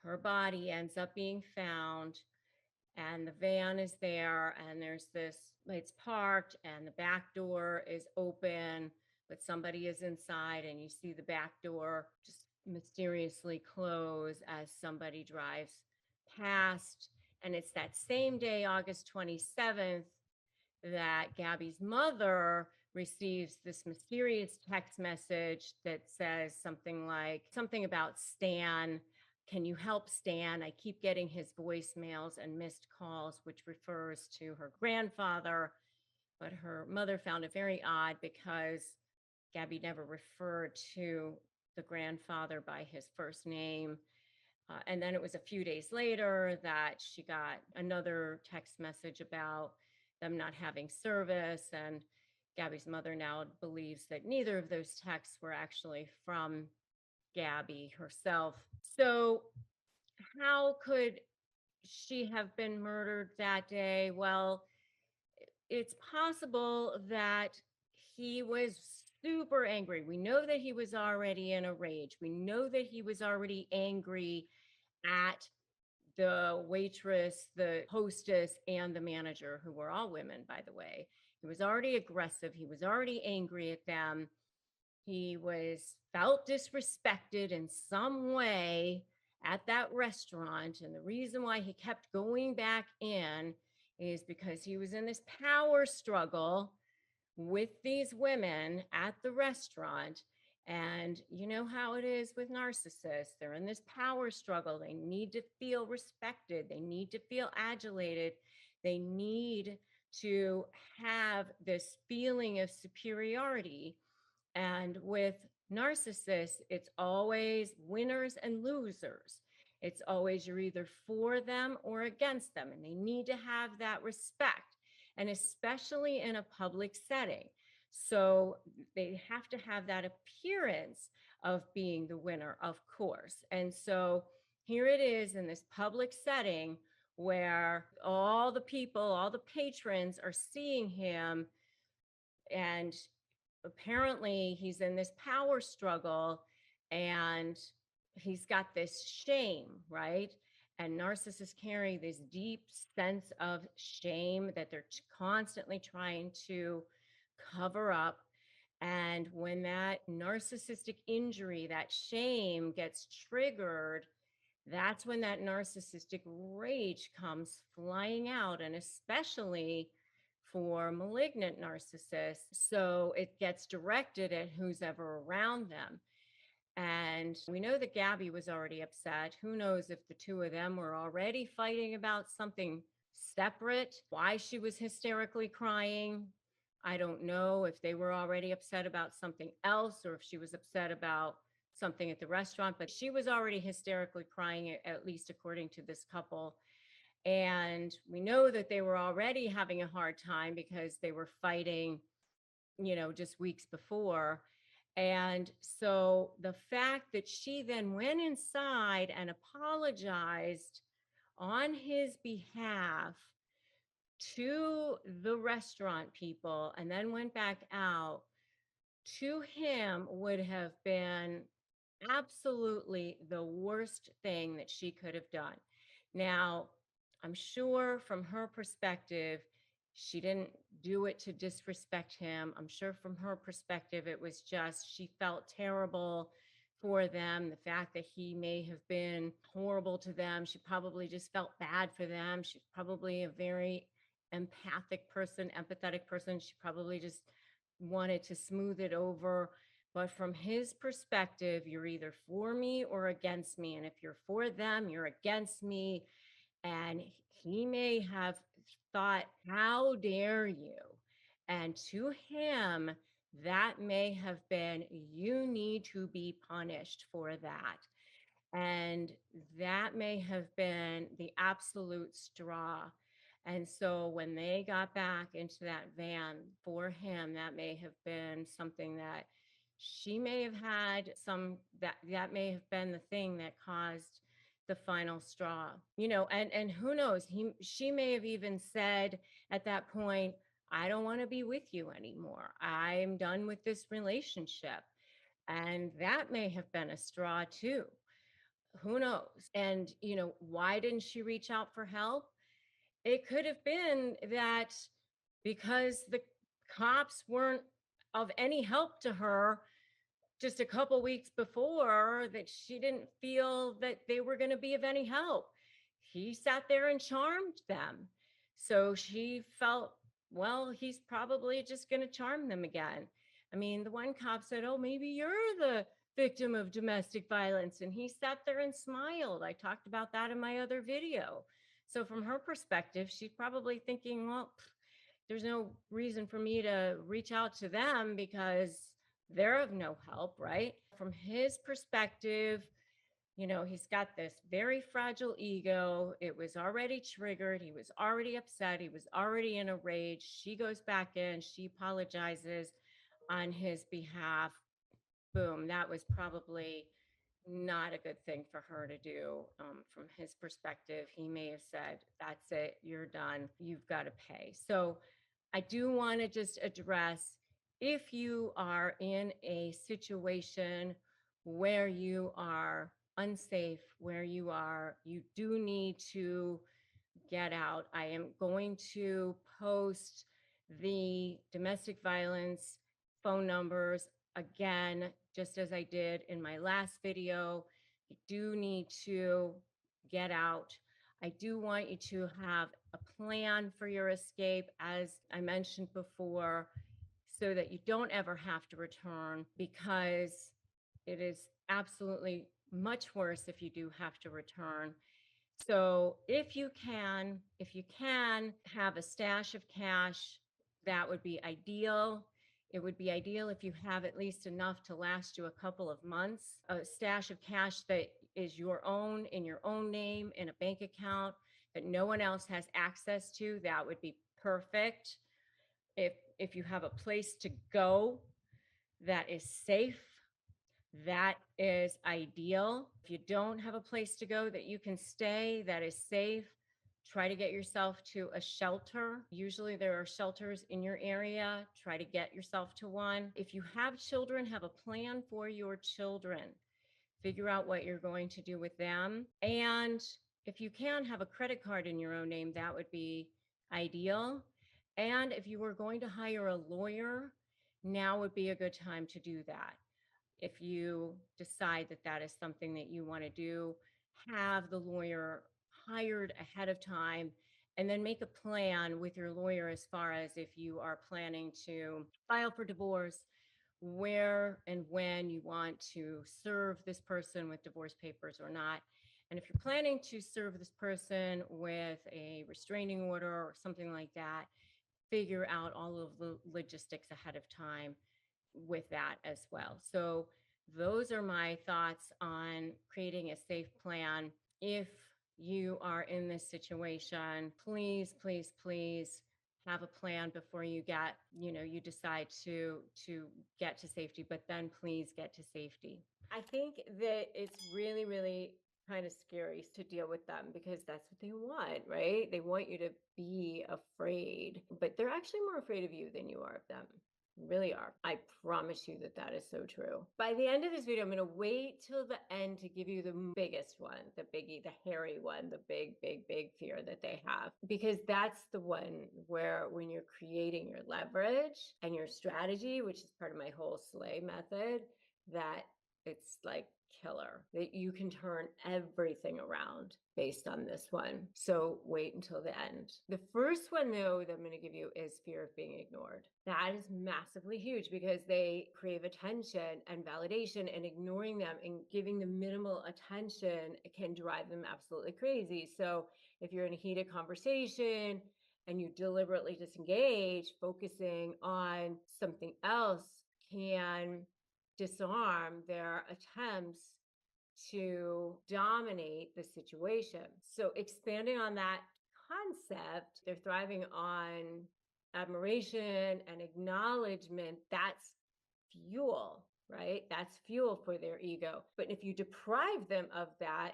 her body ends up being found. and the van is there, and it's parked, and the back door is open, but somebody is inside, and you see the back door just mysteriously close as somebody drives past. And it's that same day, August 27th, that Gabby's mother receives this mysterious text message that says something about Stan. Can you help Stan? I keep getting his voicemails and missed calls, which refers to her grandfather. But her mother found it very odd because Gabby never referred to the grandfather by his first name. And then it was a few days later that she got another text message about them not having service. And Gabby's mother now believes that neither of those texts were actually from Gabby herself. So, how could she have been murdered that day? Well, it's possible that he was super angry. We know that he was already in a rage. We know that he was already angry at the waitress, the hostess, and the manager, who were all women, by the way. He was already aggressive. He was already angry at them. He was felt disrespected in some way at that restaurant. And the reason why he kept going back in is because he was in this power struggle with these women at the restaurant. And you know how it is with narcissists. They're in this power struggle. They need to feel respected. They need to feel adulated. They need to have this feeling of superiority. And with narcissists, it's always winners and losers. It's always you're either for them or against them. And they need to have that respect, and especially in a public setting. So they have to have that appearance of being the winner, of course. And so here it is in this public setting where all the people, all the patrons are seeing him, and apparently he's in this power struggle, and he's got this shame, right? And narcissists carry this deep sense of shame that they're constantly trying to cover up. And when that narcissistic injury, that shame gets triggered, that's when that narcissistic rage comes flying out, and especially for malignant narcissists. So it gets directed at who's ever around them. And we know that Gabby was already upset. Who knows if the two of them were already fighting about something separate, why she was hysterically crying. I don't know if they were already upset about something else, or if she was upset about something at the restaurant, but she was already hysterically crying, at least according to this couple. And we know that they were already having a hard time because they were fighting, just weeks before. And so the fact that she then went inside and apologized on his behalf to the restaurant people and then went back out, to him would have been absolutely the worst thing that she could have done. Now, I'm sure from her perspective, she didn't do it to disrespect him. I'm sure from her perspective, it was just she felt terrible for them. The fact that he may have been horrible to them, she probably just felt bad for them. She's probably a very empathetic person. She probably just wanted to smooth it over. But from his perspective, you're either for me or against me. And if you're for them, you're against me. And he may have thought, how dare you? And to him, that may have been, you need to be punished for that. And that may have been the absolute straw. And so when they got back into that van for him, that may have been something that she may have had that may have been the thing that caused the final straw. And who knows, she may have even said at that point, I don't want to be with you anymore. I'm done with this relationship. And that may have been a straw too. Who knows? And why didn't she reach out for help? It could have been that because the cops weren't of any help to her just a couple weeks before, that she didn't feel that they were going to be of any help. He sat there and charmed them. So she felt, well, he's probably just going to charm them again. I mean, the one cop said, oh, maybe you're the victim of domestic violence. And he sat there and smiled. I talked about that in my other video. So from her perspective, she's probably thinking, well, there's no reason for me to reach out to them because they're of no help, right? From his perspective, he's got this very fragile ego. It was already triggered. He was already upset. He was already in a rage. She goes back in, she apologizes on his behalf. Boom. That was probably not a good thing for her to do. From his perspective, he may have said, that's it, you're done, you've got to pay. So I do want to just address, if you are in a situation where you are unsafe, where you do need to get out. I am going to post the domestic violence phone numbers again, just as I did in my last video. You do need to get out. I do want you to have a plan for your escape, as I mentioned before, so that you don't ever have to return, because it is absolutely much worse if you do have to return. So if you can have a stash of cash, that would be ideal. It would be ideal if you have at least enough to last you a couple of months. A stash of cash that is your own, in your own name, in a bank account that no one else has access to, that would be perfect. If you have a place to go that is safe, that is ideal. If you don't have a place to go that you can stay, that is safe, try to get yourself to a shelter. Usually there are shelters in your area. Try to get yourself to one. If you have children, have a plan for your children. Figure out what you're going to do with them. And if you can have a credit card in your own name, that would be ideal. And if you were going to hire a lawyer, now would be a good time to do that. If you decide that that is something that you want to do, have the lawyer hired ahead of time, and then make a plan with your lawyer as far as if you are planning to file for divorce, where and when you want to serve this person with divorce papers or not. And if you're planning to serve this person with a restraining order or something like that, figure out all of the logistics ahead of time with that as well. So those are my thoughts on creating a safe plan. If you are in this situation, please, please, please have a plan before you decide to get to safety, but then please get to safety. I think that it's really, really kind of scary to deal with them, because that's what they want, right? They want you to be afraid, but they're actually more afraid of you than you are of them. Really are. I promise you that that is so true. By the end of this video, I'm going to wait till the end to give you the biggest one, the biggie, the hairy one, the big, big, big fear that they have, because that's the one where, when you're creating your leverage and your strategy, which is part of my whole slay method, that it's like killer, that you can turn everything around based on this one. So wait until the end. The first one, though, that I'm going to give you is fear of being ignored. That is massively huge, because they crave attention and validation, and ignoring them and giving them minimal attention can drive them absolutely crazy. So if you're in a heated conversation and you deliberately disengage, focusing on something else can disarm their attempts to dominate the situation. So expanding on that concept, they're thriving on admiration and acknowledgement. That's fuel, right? That's fuel for their ego. But if you deprive them of that,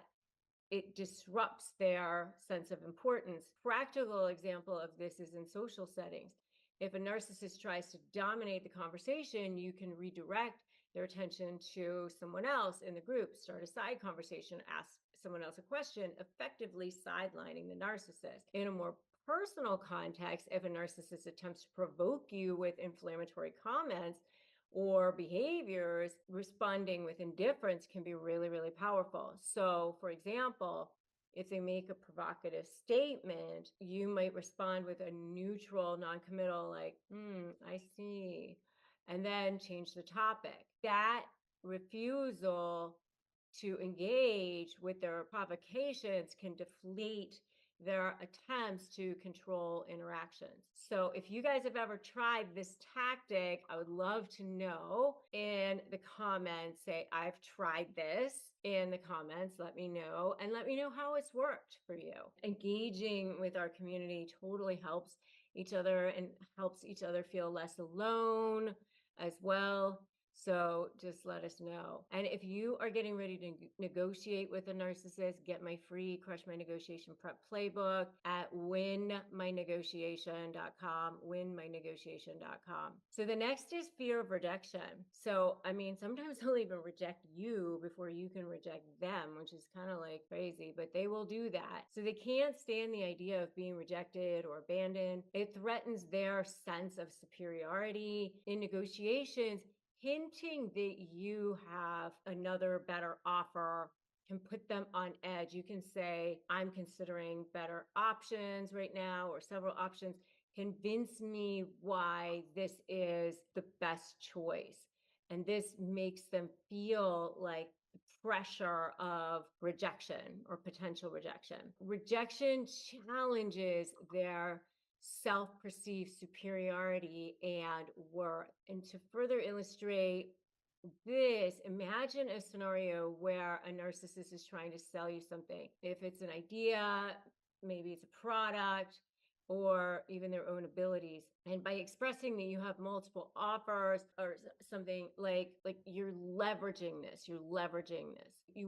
it disrupts their sense of importance. Practical example of this is in social settings. If a narcissist tries to dominate the conversation, you can redirect their attention to someone else in the group, start a side conversation, ask someone else a question, effectively sidelining the narcissist. In a more personal context, if a narcissist attempts to provoke you with inflammatory comments or behaviors, responding with indifference can be really, really powerful. So, for example, if they make a provocative statement, you might respond with a neutral, non-committal, like, I see, and then change the topic. That refusal to engage with their provocations can deflate their attempts to control interactions. So if you guys have ever tried this tactic, I would love to know in the comments. Say, I've tried this in the comments. Let me know, and let me know how it's worked for you. Engaging with our community totally helps each other and helps each other feel less alone as well. So just let us know. And if you are getting ready to negotiate with a narcissist, get my free Crush My Negotiation Prep Playbook at winmynegotiation.com, winmynegotiation.com. So the next is fear of rejection. So, I mean, sometimes they'll even reject you before you can reject them, which is kind of like crazy, but they will do that. So they can't stand the idea of being rejected or abandoned. It threatens their sense of superiority. In negotiations, hinting that you have another better offer can put them on edge. You can say, I'm considering better options right now, or several options. Convince me why this is the best choice. And this makes them feel like the pressure of rejection or potential rejection. Rejection challenges their self-perceived superiority and worth. And to further illustrate this, imagine a scenario where a narcissist is trying to sell you something. If it's an idea, maybe it's a product, or even their own abilities. And by expressing that you have multiple offers or something, like you're leveraging this, you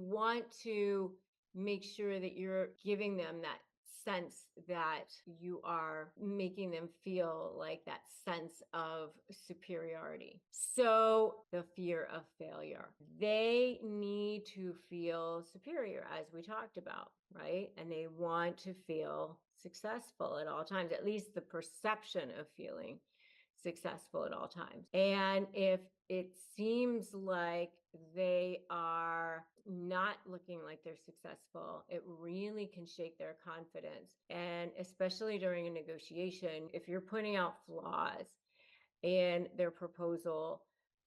want to make sure that you're giving them that sense that you are making them feel like that sense of superiority. So the fear of failure. They need to feel superior, as we talked about, right? And they want to feel successful at all times, at least the perception of feeling successful at all times. And if it seems like they are not looking like they're successful, it really can shake their confidence. And especially during a negotiation, if you're pointing out flaws in their proposal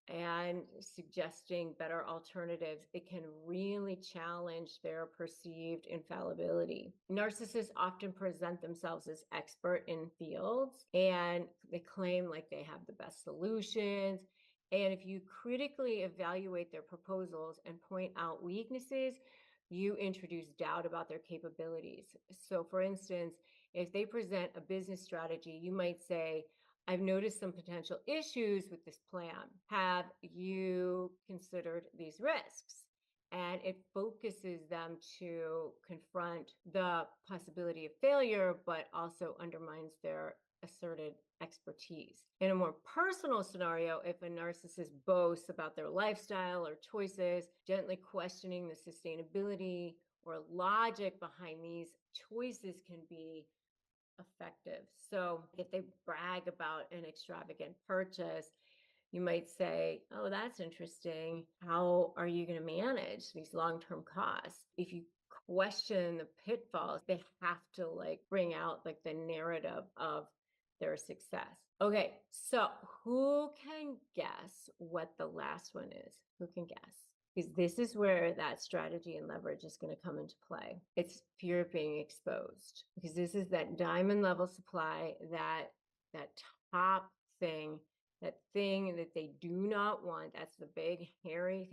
and suggesting better alternatives, it can really challenge their perceived infallibility. Narcissists often present themselves as expert in fields, and they claim like they have the best solutions. And if you critically evaluate their proposals and point out weaknesses, you introduce doubt about their capabilities. So for instance, if they present a business strategy, you might say, I've noticed some potential issues with this plan. Have you considered these risks? And it focuses them to confront the possibility of failure, but also undermines their asserted expertise. In a more personal scenario, if a narcissist boasts about their lifestyle or choices, gently questioning the sustainability or logic behind these choices can be effective. So if they brag about an extravagant purchase, you might say, oh, that's interesting. How are you going to manage these long-term costs? If you question the pitfalls, they have to bring out the narrative of their success. Okay, so who can guess what the last one is? Who can guess? Because this is where that strategy and leverage is going to come into play. It's fear of being exposed, because this is that diamond level supply, that top thing, that thing that they do not want. That's the big hairy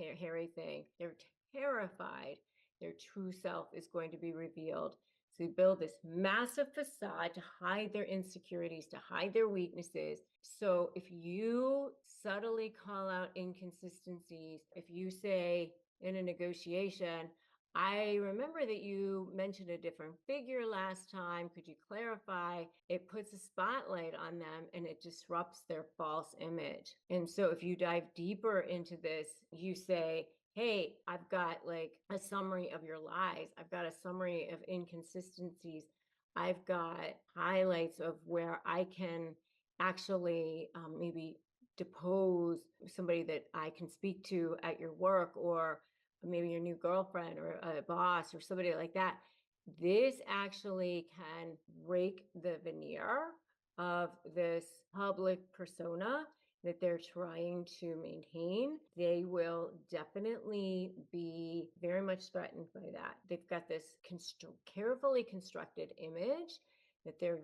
thing. They're terrified their true self is going to be revealed. So they build this massive facade to hide their insecurities, to hide their weaknesses. So if you subtly call out inconsistencies, if you say in a negotiation, I remember that you mentioned a different figure last time. Could you clarify? It puts a spotlight on them and it disrupts their false image. And so if you dive deeper into this, you say, hey, I've got a summary of your lies. I've got a summary of inconsistencies. I've got highlights of where I can actually maybe depose somebody that I can speak to at your work, or maybe your new girlfriend or a boss or somebody like that. This actually can break the veneer of this public persona that they're trying to maintain. They will definitely be very much threatened by that. They've got this carefully constructed image that they're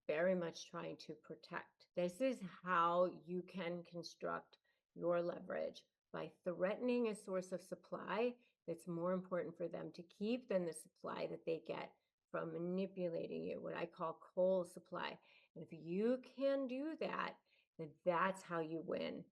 very much trying to protect. This is how you can construct your leverage, by threatening a source of supply that's more important for them to keep than the supply that they get from manipulating you, what I call coal supply. And if you can do that, then that's how you win.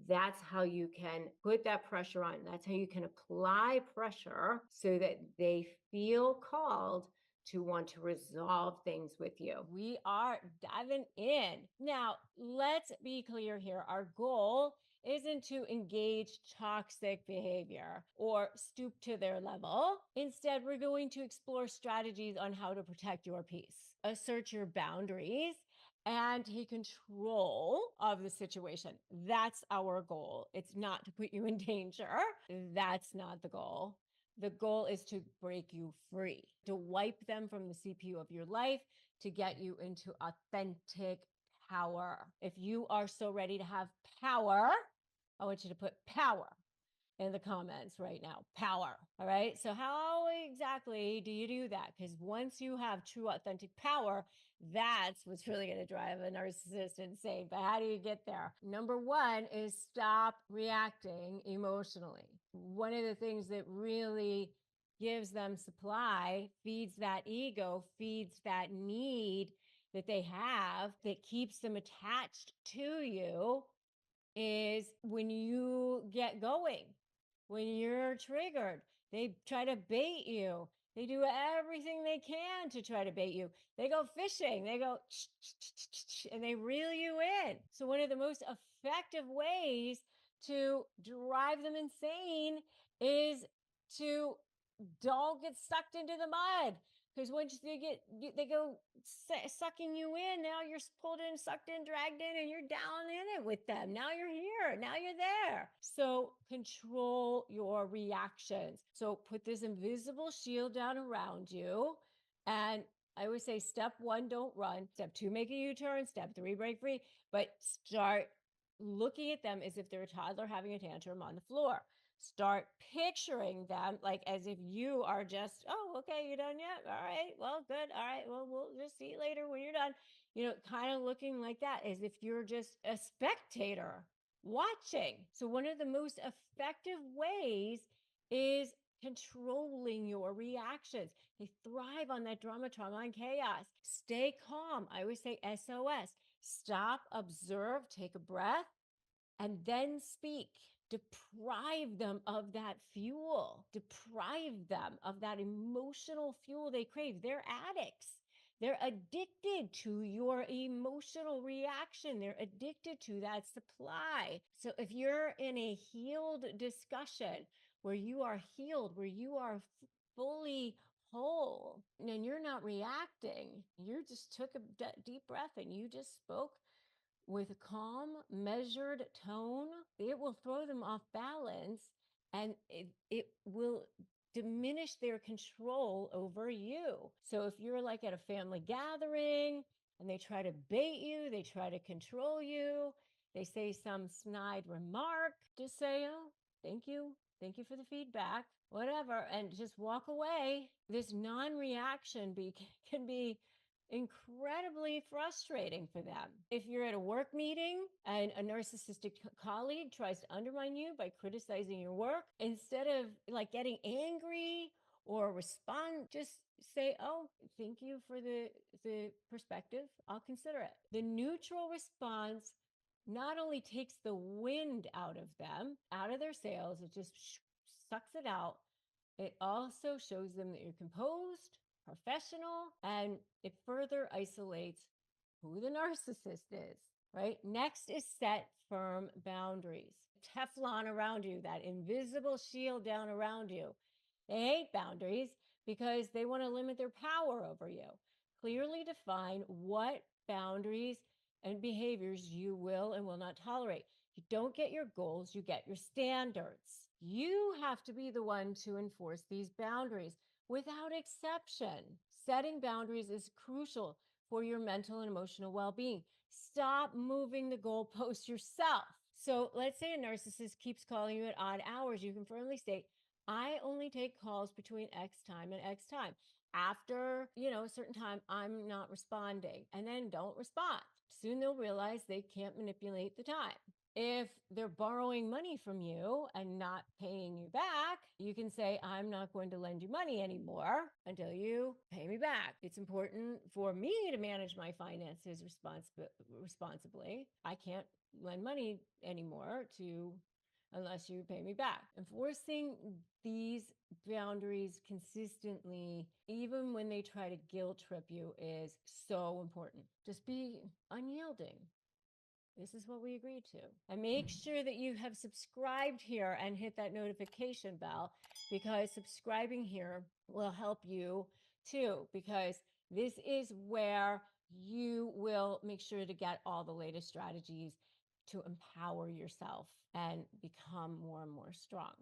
That's how you can put that pressure on. That's how you can apply pressure so that they feel called to want to resolve things with you. We are diving in. Now, let's be clear here. Our goal isn't to engage toxic behavior or stoop to their level. Instead, we're going to explore strategies on how to protect your peace, assert your boundaries, and take control of the situation. That's our goal. It's not to put you in danger. That's not the goal. The goal is to break you free, to wipe them from the CPU of your life, to get you into authentic power. If you are so ready to have power, I want you to put power in the comments right now. Power. All right. So, how exactly do you do that? Because once you have true, authentic power, that's what's really going to drive a narcissist insane. But how do you get there? Number one is stop reacting emotionally. One of the things that really gives them supply, feeds that ego, feeds that need that they have, that keeps them attached to you, is when you get going, when you're triggered. They try to bait you. They do everything they can to try to bait you. They go fishing. They go and they reel you in. So one of the most effective ways to drive them insane is to don't get sucked into the mud. Because once they go sucking you in, now you're pulled in, sucked in, dragged in, and you're down in it with them. Now you're here. Now you're there. So control your reactions. So put this invisible shield down around you. And I always say, step one, don't run. Step two, make a U-turn. Step three, break free. But start looking at them as if they're a toddler having a tantrum on the floor. Start picturing them like as if you are just, oh, okay, you done yet? All right, well, good. All right, well, we'll just see you later when you're done. Kind of looking like that, as if you're just a spectator watching. So one of the most effective ways is controlling your reactions. They thrive on that drama, trauma, and chaos. Stay calm. I always say SOS. Stop, observe, take a breath, and then speak. Deprive them of that fuel. Deprive them of that emotional fuel they crave. They're addicts. They're addicted to your emotional reaction. They're addicted to that supply. So if you're in a healed discussion where you are healed, where you are fully whole, and you're not reacting, you just took a deep breath and you just spoke with a calm, measured tone, it will throw them off balance, and it will diminish their control over you. So if you're like at a family gathering and they try to bait you, they try to control you, they say some snide remark, just say, oh, thank you. Thank you for the feedback, whatever, and just walk away. This non-reaction can be incredibly frustrating for them. If you're at a work meeting and a narcissistic colleague tries to undermine you by criticizing your work, instead of like getting angry or respond, just say, oh, thank you for the perspective. I'll consider it. The neutral response not only takes the wind out of them, out of their sails, it just sucks it out. It also shows them that you're composed, professional, and it further isolates who the narcissist is, right? Next is set firm boundaries. Teflon around you, that invisible shield down around you. They hate boundaries because they want to limit their power over you. Clearly define what boundaries and behaviors you will and will not tolerate. You don't get your goals, you get your standards. You have to be the one to enforce these boundaries without exception. Setting boundaries is crucial for your mental and emotional well-being. Stop moving the goalposts yourself. So let's say a narcissist keeps calling you at odd hours. You can firmly state, I only take calls between X time and X time. After, a certain time, I'm not responding, and then don't respond. Soon they'll realize they can't manipulate the time. If they're borrowing money from you and not paying you back, you can say, I'm not going to lend you money anymore until you pay me back. It's important for me to manage my finances responsibly. I can't lend money anymore unless you pay me back. Enforcing these boundaries consistently, even when they try to guilt trip you, is so important. Just be unyielding. This is what we agreed to. And make sure that you have subscribed here and hit that notification bell, because subscribing here will help you too, because this is where you will make sure to get all the latest strategies to empower yourself and become more and more strong.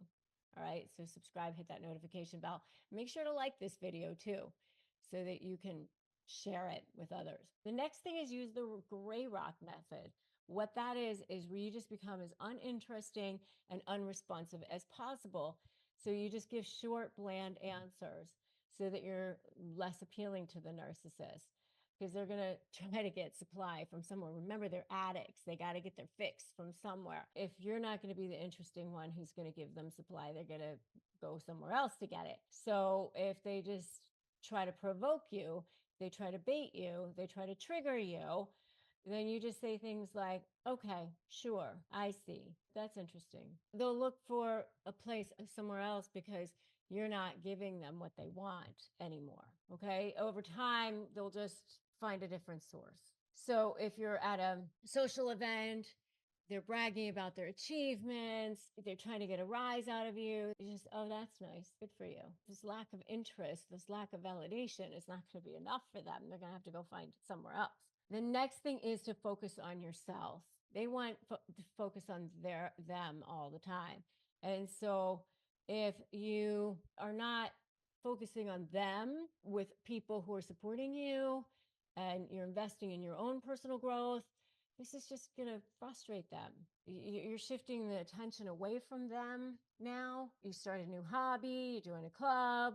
All right, so subscribe, hit that notification bell. Make sure to like this video too, so that you can share it with others. The next thing is use the gray rock method. What that is where you just become as uninteresting and unresponsive as possible. So you just give short, bland answers so that you're less appealing to the narcissist, because they're going to try to get supply from somewhere. Remember, they're addicts. They got to get their fix from somewhere. If you're not going to be the interesting one who's going to give them supply, they're going to go somewhere else to get it. So if they just try to provoke you, they try to bait you, they try to trigger you, then you just say things like, okay, sure, I see. That's interesting. They'll look for a place somewhere else because you're not giving them what they want anymore. Okay. Over time, they'll just find a different source. So if you're at a social event, they're bragging about their achievements, they're trying to get a rise out of you, you just, oh, that's nice, good for you. This lack of interest, this lack of validation is not going to be enough for them. They're going to have to go find it somewhere else. The next thing is to focus on yourself. They want to focus on them all the time. And so if you are not focusing on them with people who are supporting you and you're investing in your own personal growth, this is just going to frustrate them. You're shifting the attention away from them now. You start a new hobby, you join a club,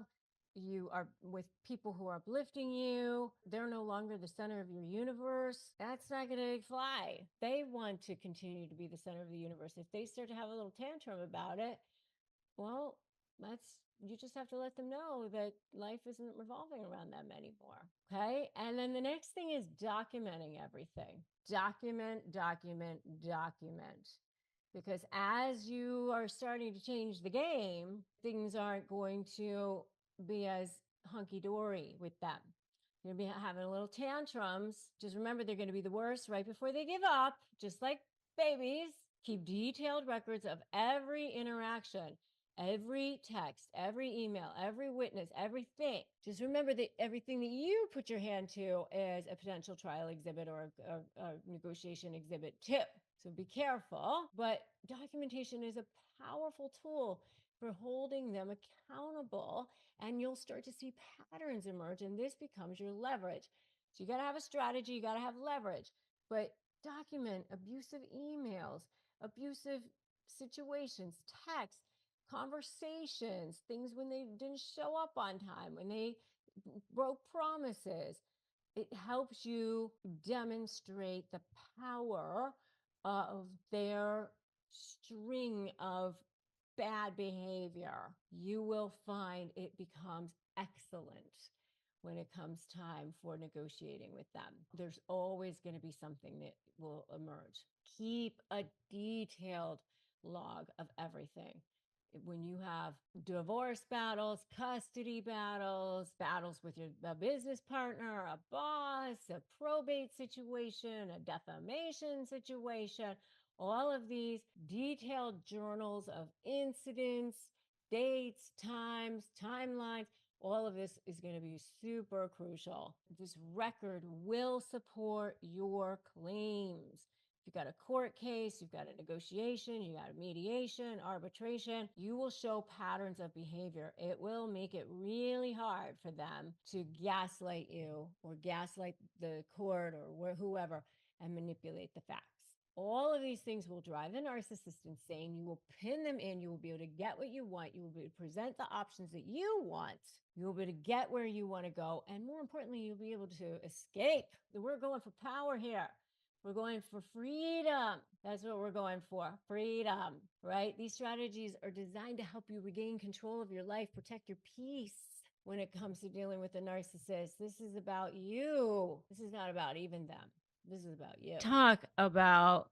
you are with people who are uplifting you. They're no longer the center of your universe. That's not going to fly. They want to continue to be the center of the universe. If they start to have a little tantrum about it, well, you just have to let them know that life isn't revolving around them anymore. Okay. And then the next thing is documenting everything. Document, document, document. Because as you are starting to change the game, things aren't going to be as hunky-dory with them. You're going to be having little tantrums. Just remember, they're going to be the worst right before they give up, just like babies. Keep detailed records of every interaction, every text, every email, every witness, everything. Just remember that everything that you put your hand to is a potential trial exhibit or a negotiation exhibit too. So be careful. But documentation is a powerful tool for holding them accountable, and you'll start to see patterns emerge, and this becomes your leverage. So you got to have a strategy, you got to have leverage, but document abusive emails, abusive situations, texts, conversations, things when they didn't show up on time, when they broke promises. It helps you demonstrate the power of their string of bad behavior. You will find it becomes excellent when it comes time for negotiating with them. There's always going to be something that will emerge. Keep a detailed log of everything. When you have divorce battles, custody battles, battles with your business partner, a boss, a probate situation, a defamation situation, all of these detailed journals of incidents, dates, times, timelines All of this is going to be super crucial. This record will support your claims. If you've got a court case, you've got a negotiation, you got a mediation, arbitration, you will show patterns of behavior. It will make it really hard for them to gaslight you or gaslight the court or whoever and manipulate the facts. All of these things will drive the narcissist insane. You will pin them in. You will be able to get what you want. You will be able to present the options that you want. You will be able to get where you want to go. And more importantly, you'll be able to escape. We're going for power here. We're going for freedom. That's what we're going for. Freedom, right? These strategies are designed to help you regain control of your life, protect your peace when it comes to dealing with a narcissist. This is about you. This is not about even them. This is about you. Talk about,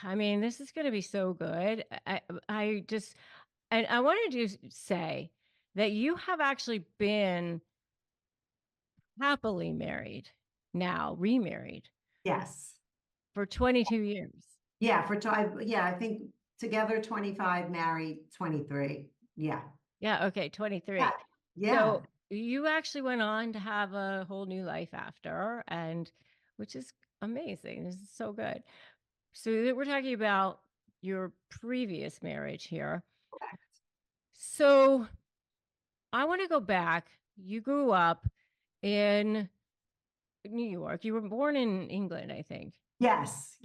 I mean, this is going to be so good. I just, and I wanted to say that you have actually been happily married now, remarried Yes. for 22 years. Yeah, I think together 25, married 23. Yeah. Yeah. Okay. 23. Yeah. Yeah. So you actually went on to have a whole new life after, and which is amazing. This is so good. So we're talking about your previous marriage here. So I want to go back. You grew up in New York. You were born in England, I think. Yes.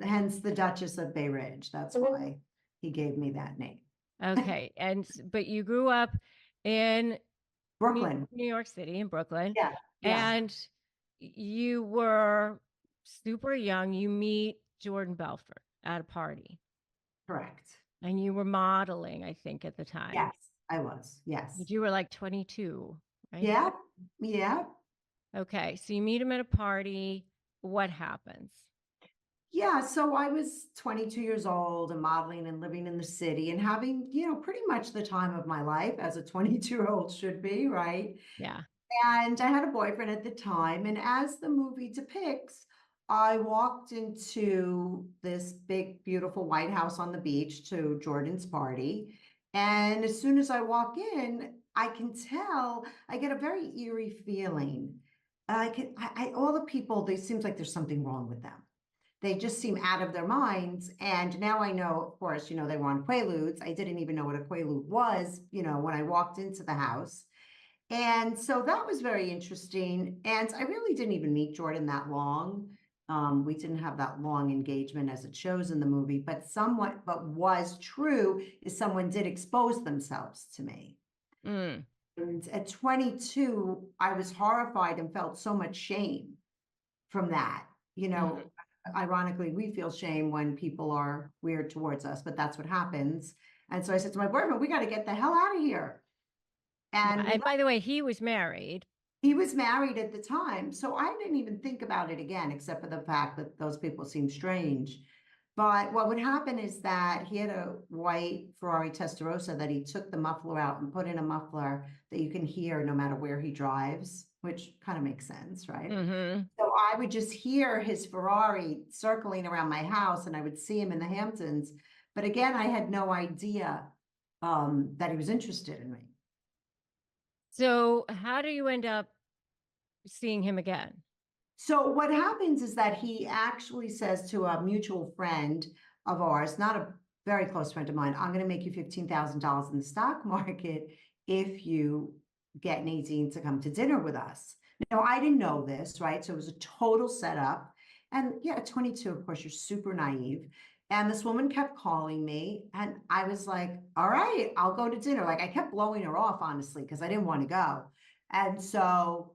Hence the Duchess of Bay Ridge. That's why he gave me that name. Okay. But you grew up in Brooklyn. New York City, in Brooklyn. Yeah. And you were super young. You meet Jordan Belfort at a party. Correct. And you were modeling, I think, at the time. Yes, I was. Yes. But you were like 22, right? Yeah. Yeah. Okay. So you meet him at a party. What happens? Yeah, so I was 22 years old and modeling and living in the city and having, pretty much the time of my life as a 22-year-old should be, right? Yeah. And I had a boyfriend at the time. And as the movie depicts, I walked into this big, beautiful White House on the beach to Jordan's party. And as soon as I walk in, I can tell, I get a very eerie feeling. All the people, they seems like there's something wrong with them. They just seem out of their minds. And now I know, of course, they were on Quaaludes. I didn't even know what a Quaalude was, when I walked into the house. And so that was very interesting. And I really didn't even meet Jordan that long. We didn't have that long engagement as it shows in the movie, but was true is someone did expose themselves to me. And at 22, I was horrified and felt so much shame from that. Ironically, we feel shame when people are weird towards us, but that's what happens. And so I said to my boyfriend, we got to get the hell out of here. And by the way, he was married. He was married at the time. So I didn't even think about it again, except for the fact that those people seemed strange. But what would happen is that he had a white Ferrari Testarossa that he took the muffler out and put in a muffler that you can hear no matter where he drives, which kind of makes sense, right? Mm-hmm. So I would just hear his Ferrari circling around my house and I would see him in the Hamptons. But again, I had no idea that he was interested in me. So how do you end up seeing him again? So what happens is that he actually says to a mutual friend of ours, not a very close friend of mine, I'm going to make you $15,000 in the stock market if you get Nadine to come to dinner with us. Now, I didn't know this, right? So it was a total setup. And yeah, at 22, of course, you're super naive. And this woman kept calling me and I was like, all right, I'll go to dinner. Like I kept blowing her off, honestly, because I didn't want to go. And so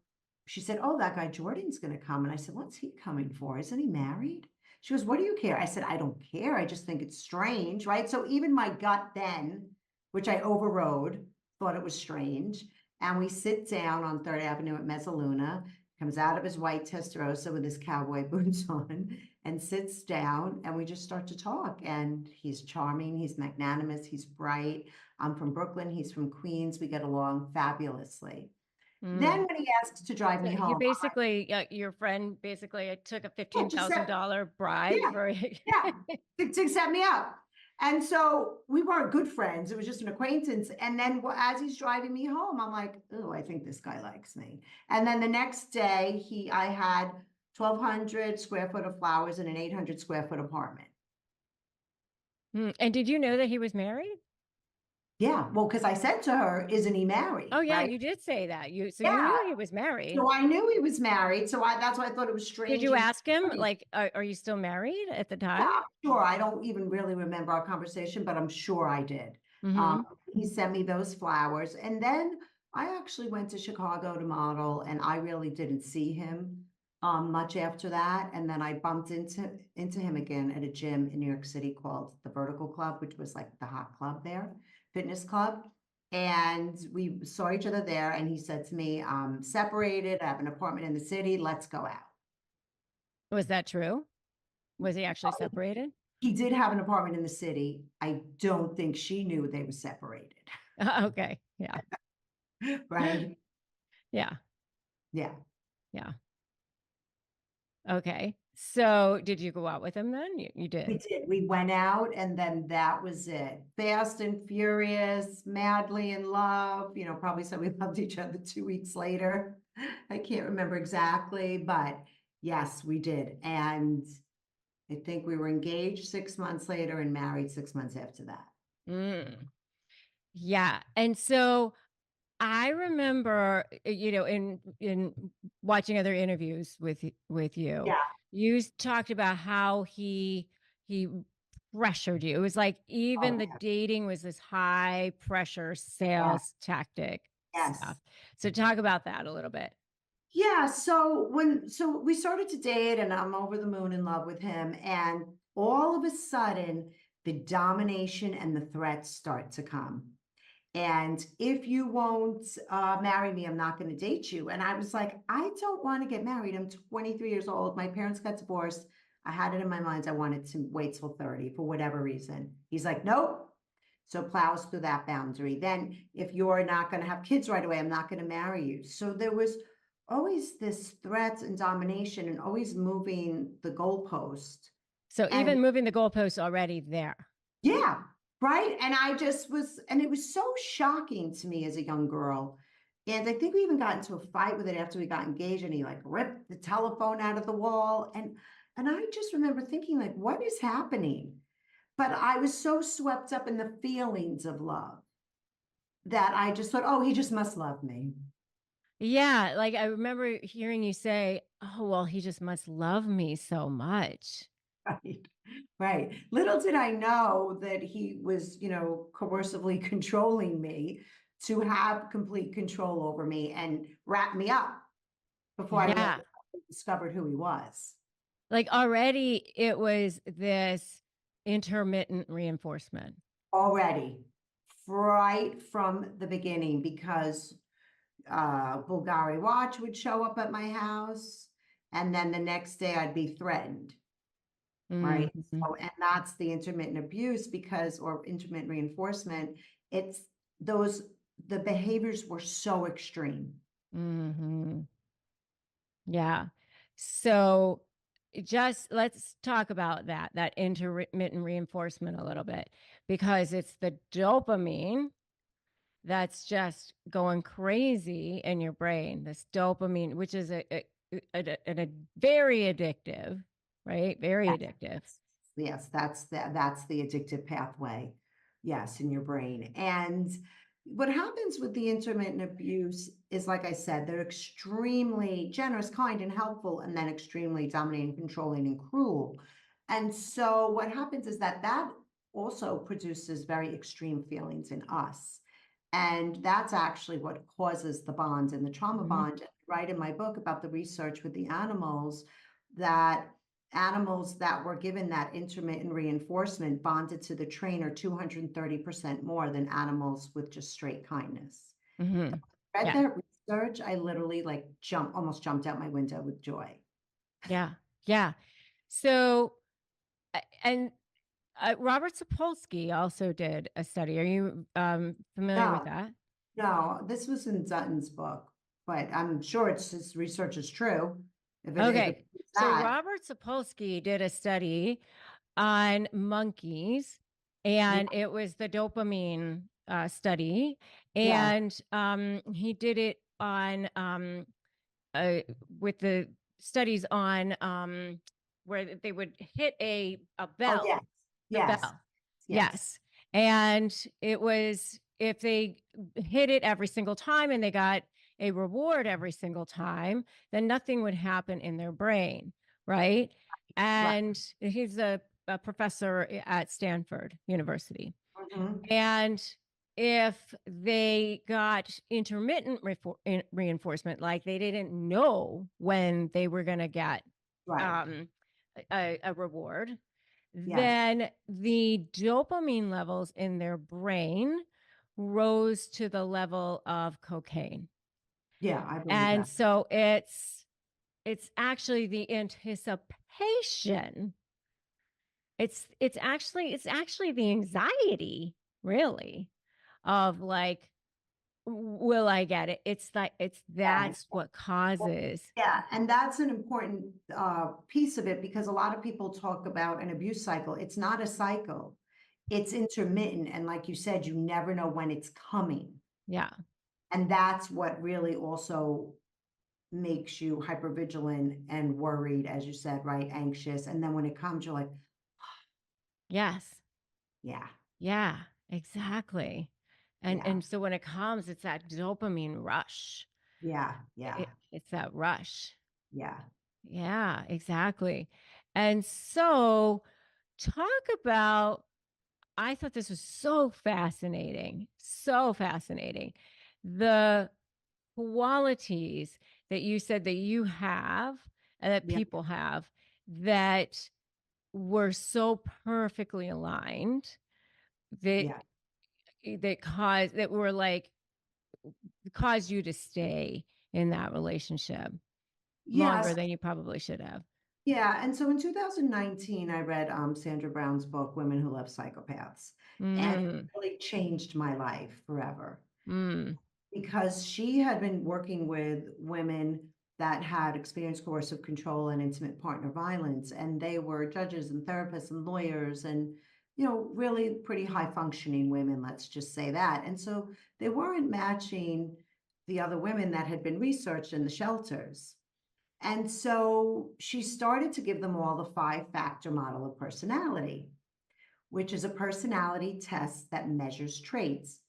she said, oh, that guy Jordan's going to come. And I said, what's he coming for? Isn't he married? She goes, what do you care? I said, I don't care. I just think it's strange, right? So even my gut then, which I overrode, thought it was strange. And we sit down on 3rd Avenue at Mezzaluna, comes out of his white Testarossa with his cowboy boots on and sits down and we just start to talk. And he's charming, he's magnanimous, he's bright. I'm from Brooklyn, he's from Queens. We get along fabulously. Then when he asked to drive me home. He basically, your friend basically took a $15,000 bribe for to set me up. And so we weren't good friends. It was just an acquaintance. And then as he's driving me home, I'm like, oh, I think this guy likes me. And then the next day, I had 1,200 square foot of flowers in an 800 square foot apartment. And did you know that he was married? Yeah, well, because I said to her, isn't he married? Oh, yeah, Right? you did say that. You Yeah. knew he was married. So I knew he was married. So that's why I thought it was strange. Did you ask him, like, are you still married at the time? Yeah, sure. I don't even really remember our conversation, but I'm sure I did. He sent me those flowers. And then I actually went to Chicago to model, and I really didn't see him much after that. And then I bumped into him again at a gym in New York City called the Vertical Club, which was like the hot club there, fitness club. And we saw each other there, and he said to me, I'm separated, I have an apartment in the city, let's go out. Was that true? Was he actually separated? He did have an apartment in the city. I don't think she knew they were separated. Okay. Yeah. Right? Yeah. Yeah. Yeah. Okay. So did you go out with him then? You We did. did. We went out, and then that was it. Fast and furious, madly in love. You know, probably said we loved each other 2 weeks later. I can't remember exactly, but yes, we did. And I think we were engaged 6 months later and married 6 months after that. Mm. Yeah. And so I remember, in watching other interviews with you, Yeah. you talked about how he pressured you. It was like even the yeah. dating was this high pressure sales tactic Yes. stuff. So talk about that a little bit. Yeah, so we started to date, and I'm over the moon in love with him, and all of a sudden the domination and the threats start to come. And if you won't marry me, I'm not going to date you. And I was like, I don't want to get married. I'm 23 years old. My parents got divorced. I had it in my mind I wanted to wait till 30 for whatever reason. He's like, nope. So plows through that boundary. Then if you're not going to have kids right away, I'm not going to marry you. So there was always this threat and domination, and always moving the goalpost. So even moving the goalposts already there. Yeah, right. And I just was, and it was so shocking to me as a young girl. And I think we even got into a fight with it after we got engaged, and he like ripped the telephone out of the wall. And I just remember thinking, like, what is happening? But I was so swept up in the feelings of love that I just thought, oh, he just must love me. Yeah, like I remember hearing you say, "Oh, well, he just must love me so much." Right. Right. Little did I know that he was, coercively controlling me to have complete control over me and wrap me up before I Yeah. really discovered who he was. Like already it was this intermittent reinforcement. Already, right from the beginning, because Bulgari watch would show up at my house, and then the next day I'd be threatened. Right. Mhm. So, and that's the intermittent abuse, or intermittent reinforcement. It's the behaviors were so extreme. Mhm. Yeah. So let's talk about that intermittent reinforcement a little bit, because it's the dopamine that's just going crazy in your brain. This dopamine, which is a very addictive, right? Very addictive. Yes, that's the addictive pathway. Yes, in your brain. And what happens with the intermittent abuse is, like I said, they're extremely generous, kind, and helpful, and then extremely dominating, controlling, and cruel. And so what happens is that also produces very extreme feelings in us. And that's actually what causes the bond and the trauma bond. I write in my book about the research with the animals, that animals that were given that intermittent reinforcement bonded to the trainer 230% more than animals with just straight kindness. Mm-hmm. Read Yeah. that research, I literally almost jumped out my window with joy. Yeah. Yeah. So, and Robert Sapolsky also did a study. Are you familiar with that? No, this was in Dutton's book, but I'm sure his research is true. Okay. So Robert Sapolsky did a study on monkeys and it was the dopamine study, Yeah. and he did it on with the studies on where they would hit a Oh, bell, yes. the Yes. bell. Yes. Yes. And it was if they hit it every single time and they got a reward every single time, then nothing would happen in their brain, right? Right. And he's a professor at Stanford University. Mhm. And if they got intermittent reinforcement, like they didn't know when they were going to get Right. um, a reward, Yes. then the dopamine levels in their brain rose to the level of cocaine. Yeah, I believe And that. so it's actually the anticipation. It's actually the anxiety, really, of like, will I get it? Yeah. That's what Well, causes. yeah, and that's an important piece of it because a lot of people talk about an abuse cycle. It's not a cycle. It's intermittent, and like you said, you never know when it's coming. Yeah. And that's what really also makes you hypervigilant and worried, as you said, right? Anxious. And then when it comes, you're like, Yes. yeah, Yeah, exactly. And yeah, and so when it comes, it's that dopamine rush. yeah, yeah, It's that rush. yeah, Yeah, exactly. And so talk about, I thought this was so fascinating, so fascinating. The qualities that you said that you have and that yeah, people have that were so perfectly aligned that yeah. that were like caused you to stay in that relationship longer Yes. than you probably should have. Yeah, and so in 2019, I read Sandra Brown's book, Women Who Love Psychopaths, and it Mm, really changed my life forever mm, because she had been working with women that had experienced coercive control and intimate partner violence, and they were judges and therapists and lawyers and, really pretty high functioning women, let's just say that. And so they weren't matching the other women that had been researched in the shelters. And so she started to give them all the 5-factor model of personality, which is a personality test that measures traits: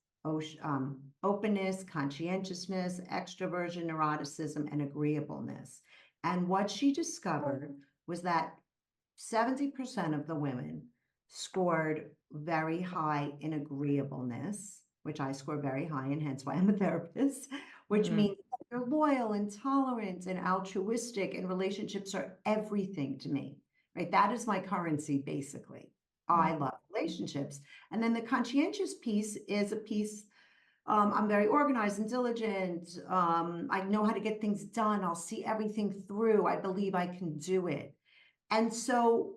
openness, conscientiousness, extroversion, neuroticism, and agreeableness. And what she discovered was that 70% of the women scored very high in agreeableness, which I score very high, and hence why I'm a therapist, which mm, means that you're loyal and tolerant and altruistic, and relationships are everything to me, right? That is my currency, basically. mm, I love relationships. And then the conscientious piece is a piece. I'm very organized and diligent. I know how to get things done. I'll see everything through. I believe I can do it. And so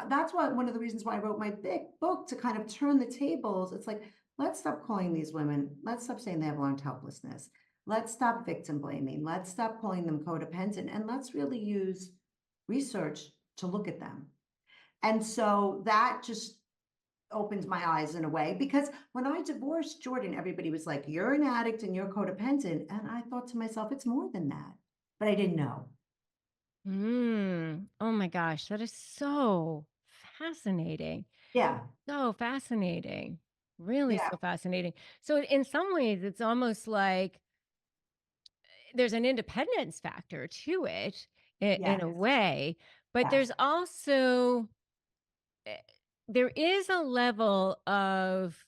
that's why one of the reasons why I wrote my big book, to kind of turn the tables. It's like, let's stop calling these women, let's stop saying they have learned helplessness. Let's stop victim blaming. Let's stop calling them codependent, and let's really use research to look at them. And so that just opened my eyes in a way, because when I divorced Jordan, everybody was like, you're an addict and you're codependent. And I thought to myself, it's more than that. But I didn't know. Oh my gosh, that is so fascinating. Yeah. So fascinating. Really Yeah. so fascinating. So in some ways, it's almost like there's an independence factor to it in Yes. a way, but Yes. there's also eh, there is a level of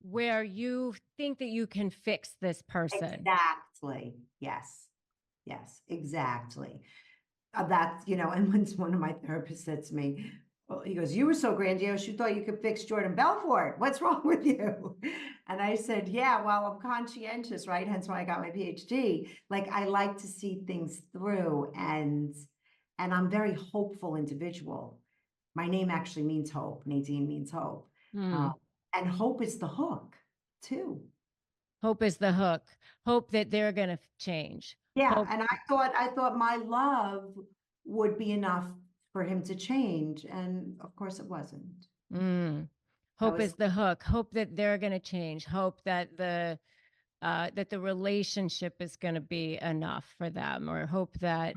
where you think that you can fix this person. Exactly. Yes. Yes, exactly. That's, and once one of my therapists said to me, well, he goes, you were so grandiose, you thought you could fix Jordan Belfort. What's wrong with you? And I said, yeah, well, I'm conscientious, right? Hence why I got my PhD. Like, I like to see things through, and I'm a very hopeful individual. My name actually means hope. Nadine means hope. Uh, Hmm. and hope is the hook too. Hope is the hook. Hope that they're going to change. Yeah, Hope. and I thought my love would be enough for him to change, and of course it wasn't. Mm. That Hope was is the hook. Hope that they're going to change. Hope that the relationship is going to be enough for them, or hope that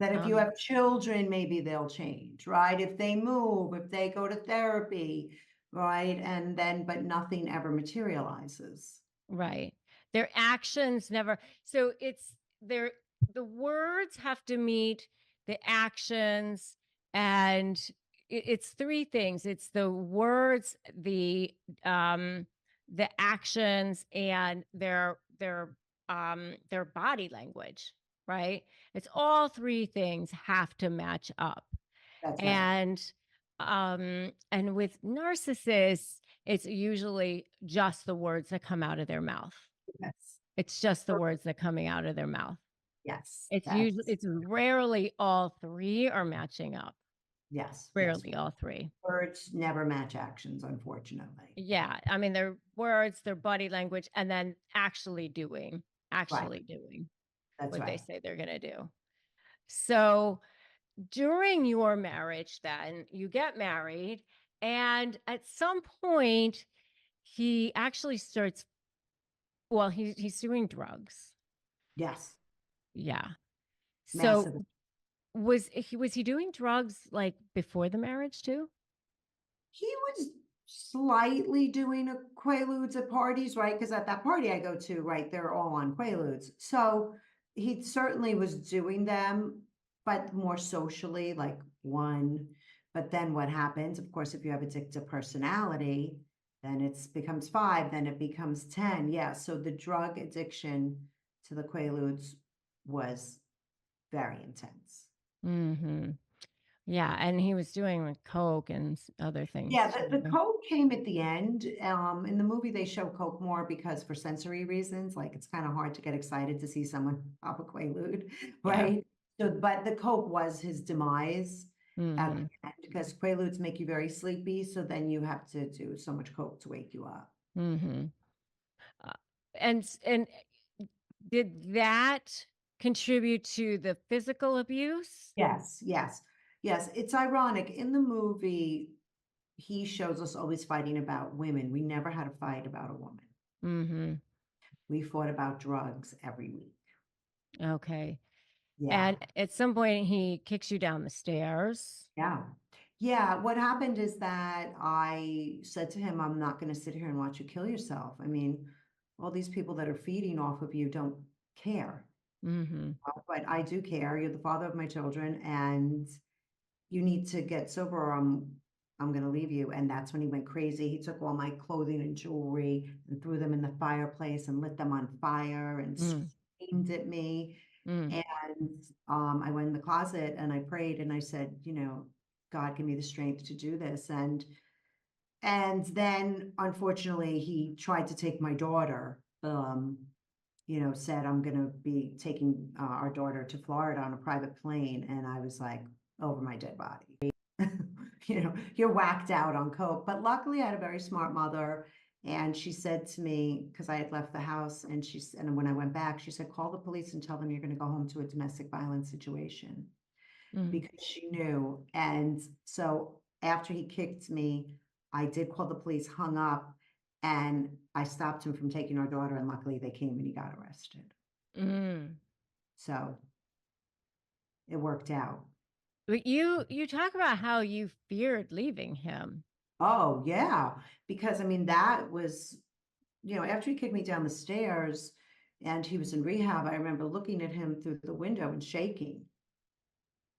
that if you um, have children, maybe they'll change, right? If they move, if they go to therapy, right? And then, but nothing ever materializes. right. Their actions never. So it's their the words have to meet the actions, and it's three things. It's the words, um the actions, and their body language, right? It's all three things have to match up. That's right. And with narcissists, it's usually just the words that come out of their mouth. Yes. It's just the words that coming out of their mouth. Yes. It's rarely all three are matching up. Yes. Rarely all three. Words never match actions, unfortunately. Yeah. I mean, their words, their body language, and then actually doing Right. That's what they right. say they're going to do. So during your marriage, then you get married, and at some point, he actually starts. Well, he's doing drugs. Yes. Yeah. So Massive. was he doing drugs like before the marriage too? He was slightly doing a Quaaludes at parties, right? Because at that party I go to, right, they're all on Quaaludes. So he certainly was doing them, but more socially, like one. But then what happens, of course, if you have addictive personality, then it becomes 5, then it becomes 10. Yeah. So the drug addiction to the Quaaludes was very intense. Mm-hmm. Yeah, and he was doing like coke and other things Yeah, the too. Coke came at the end. In the movie, they show Coke more because for sensory reasons, like it's kind of hard to get excited to see someone pop a Quaalude, Yeah. right? So, but the Coke was his demise at Mm-hmm. the end because Quaaludes make you very sleepy. So then you have to do so much Coke to wake you up. Mm-hmm. Uh, and did that contribute to the physical abuse? Yes, yes, yes. It's ironic. In the movie, he shows us always fighting about women. We never had a fight about a woman. Mm-hmm. We fought about drugs every week. Okay. Yeah. And at some point he kicks you down the stairs. Yeah. Yeah. What happened is that I said to him, I'm not going to sit here and watch you kill yourself. I mean, all these people that are feeding off of you don't care. Mm-hmm. But I do care. You're the father of my children, and you need to get sober or I'm going to leave you. And that's when he went crazy. He took all my clothing and jewelry and threw them in the fireplace and lit them on fire and Mm. screamed at me. Mm. And I went in the closet and I prayed and I said, you know, God, give me the strength to do this. And then unfortunately he tried to take my daughter, you know, said I'm going to be taking our daughter to Florida on a private plane. And I was like, over my dead body. You know, you're whacked out on coke. But luckily I had a very smart mother. And she said to me, because I had left the house, and when I went back, she said, call the police and tell them you're going to go home to a domestic violence situation, Mm. because she knew. And so after he kicked me, I did call the police, hung up, and I stopped him from taking our daughter. And luckily they came and he got arrested. Mm. So it worked out. But you talk about how you feared leaving him. Oh, yeah. Because I mean, that was, you know, after he kicked me down the stairs and he was in rehab, I remember looking at him through the window and shaking.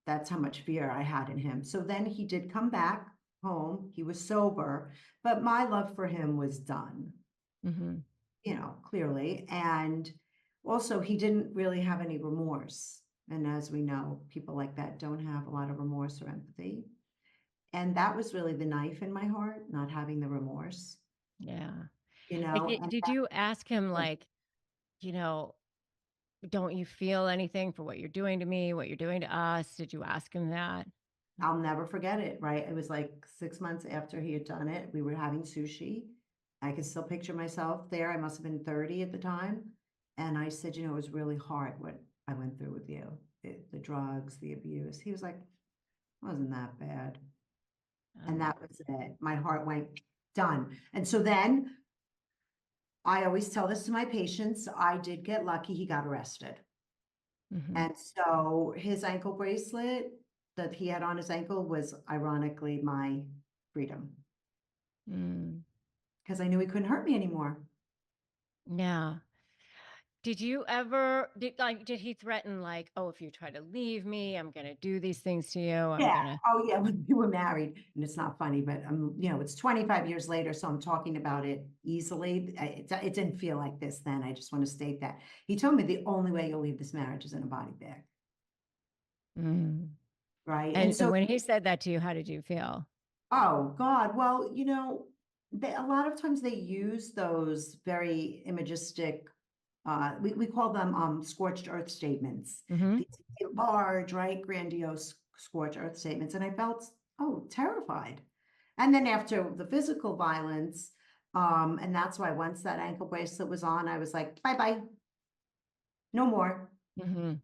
That's how much fear I had in him. So then he did come back home. He was sober, but my love for him was done, Mm-hmm. you know, clearly. And also, he didn't really have any remorse. And as we know, people like that don't have a lot of remorse or empathy. And that was really the knife in my heart, not having the remorse, Yeah. you Like, know. And did you ask him, like, you know, don't you feel anything for what you're doing to me, what you're doing to us? Did you ask him that? I'll never forget it, right? It was like 6 months after he had done it. We were having sushi. I can still picture myself there. I must have been 30 at the time. And I said, you know, it was really hard what I went through with you, the drugs, the abuse. He was like, wasn't that bad. And that was it. My heart went done. And so then I always tell this to my patients. I did get lucky. He got arrested. Mhm. And so his ankle bracelet that he had on his ankle was ironically my freedom Mm. because I knew he couldn't hurt me anymore. Yeah. Did you ever did he threaten like, oh, if you try to leave me, I'm gonna do these things to you. I'm Yeah. gonna. Oh, yeah. When we were married, and it's not funny, but it's 25 years later, so I'm talking about it easily. It didn't feel like this then. I just want to state that he told me the only way you'll leave this marriage is in a body bag, Mm. right? And And so, when he said that to you, how did you feel? oh God, well, a lot of times they use those very imagistic. We call them scorched earth statements. Mm-hmm. These large, right, grandiose scorched earth statements, and I felt terrified. And then after the physical violence, and that's why once that ankle bracelet was on, I was like, bye bye, no more. Mm-hmm.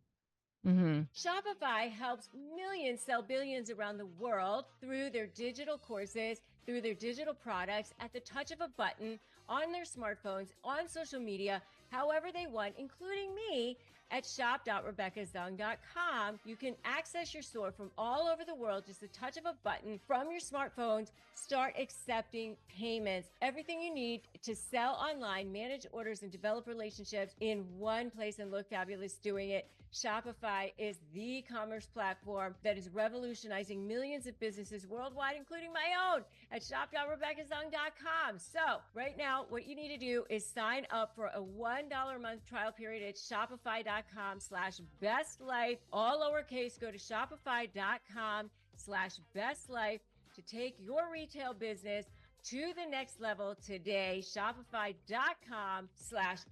Mm-hmm. Shopify helps millions sell billions around the world through their digital courses, through their digital products at the touch of a button on their smartphones, on social media, however they want, including me at shop.rebeccazung.com. You can access your store from all over the world, just the touch of a button from your smartphones. Start accepting payments. Everything you need to sell online, manage orders, and develop relationships in one place and look fabulous doing it. Shopify is the commerce platform that is revolutionizing millions of businesses worldwide, including my own, at shop.rebeccazung.com. So right now, what you need to do is sign up for a $1 a month trial period at shopify.com/bestlife, all lowercase. Go to shopify.com/bestlife to take your retail business to the next level today. Shopify.com/bestlife.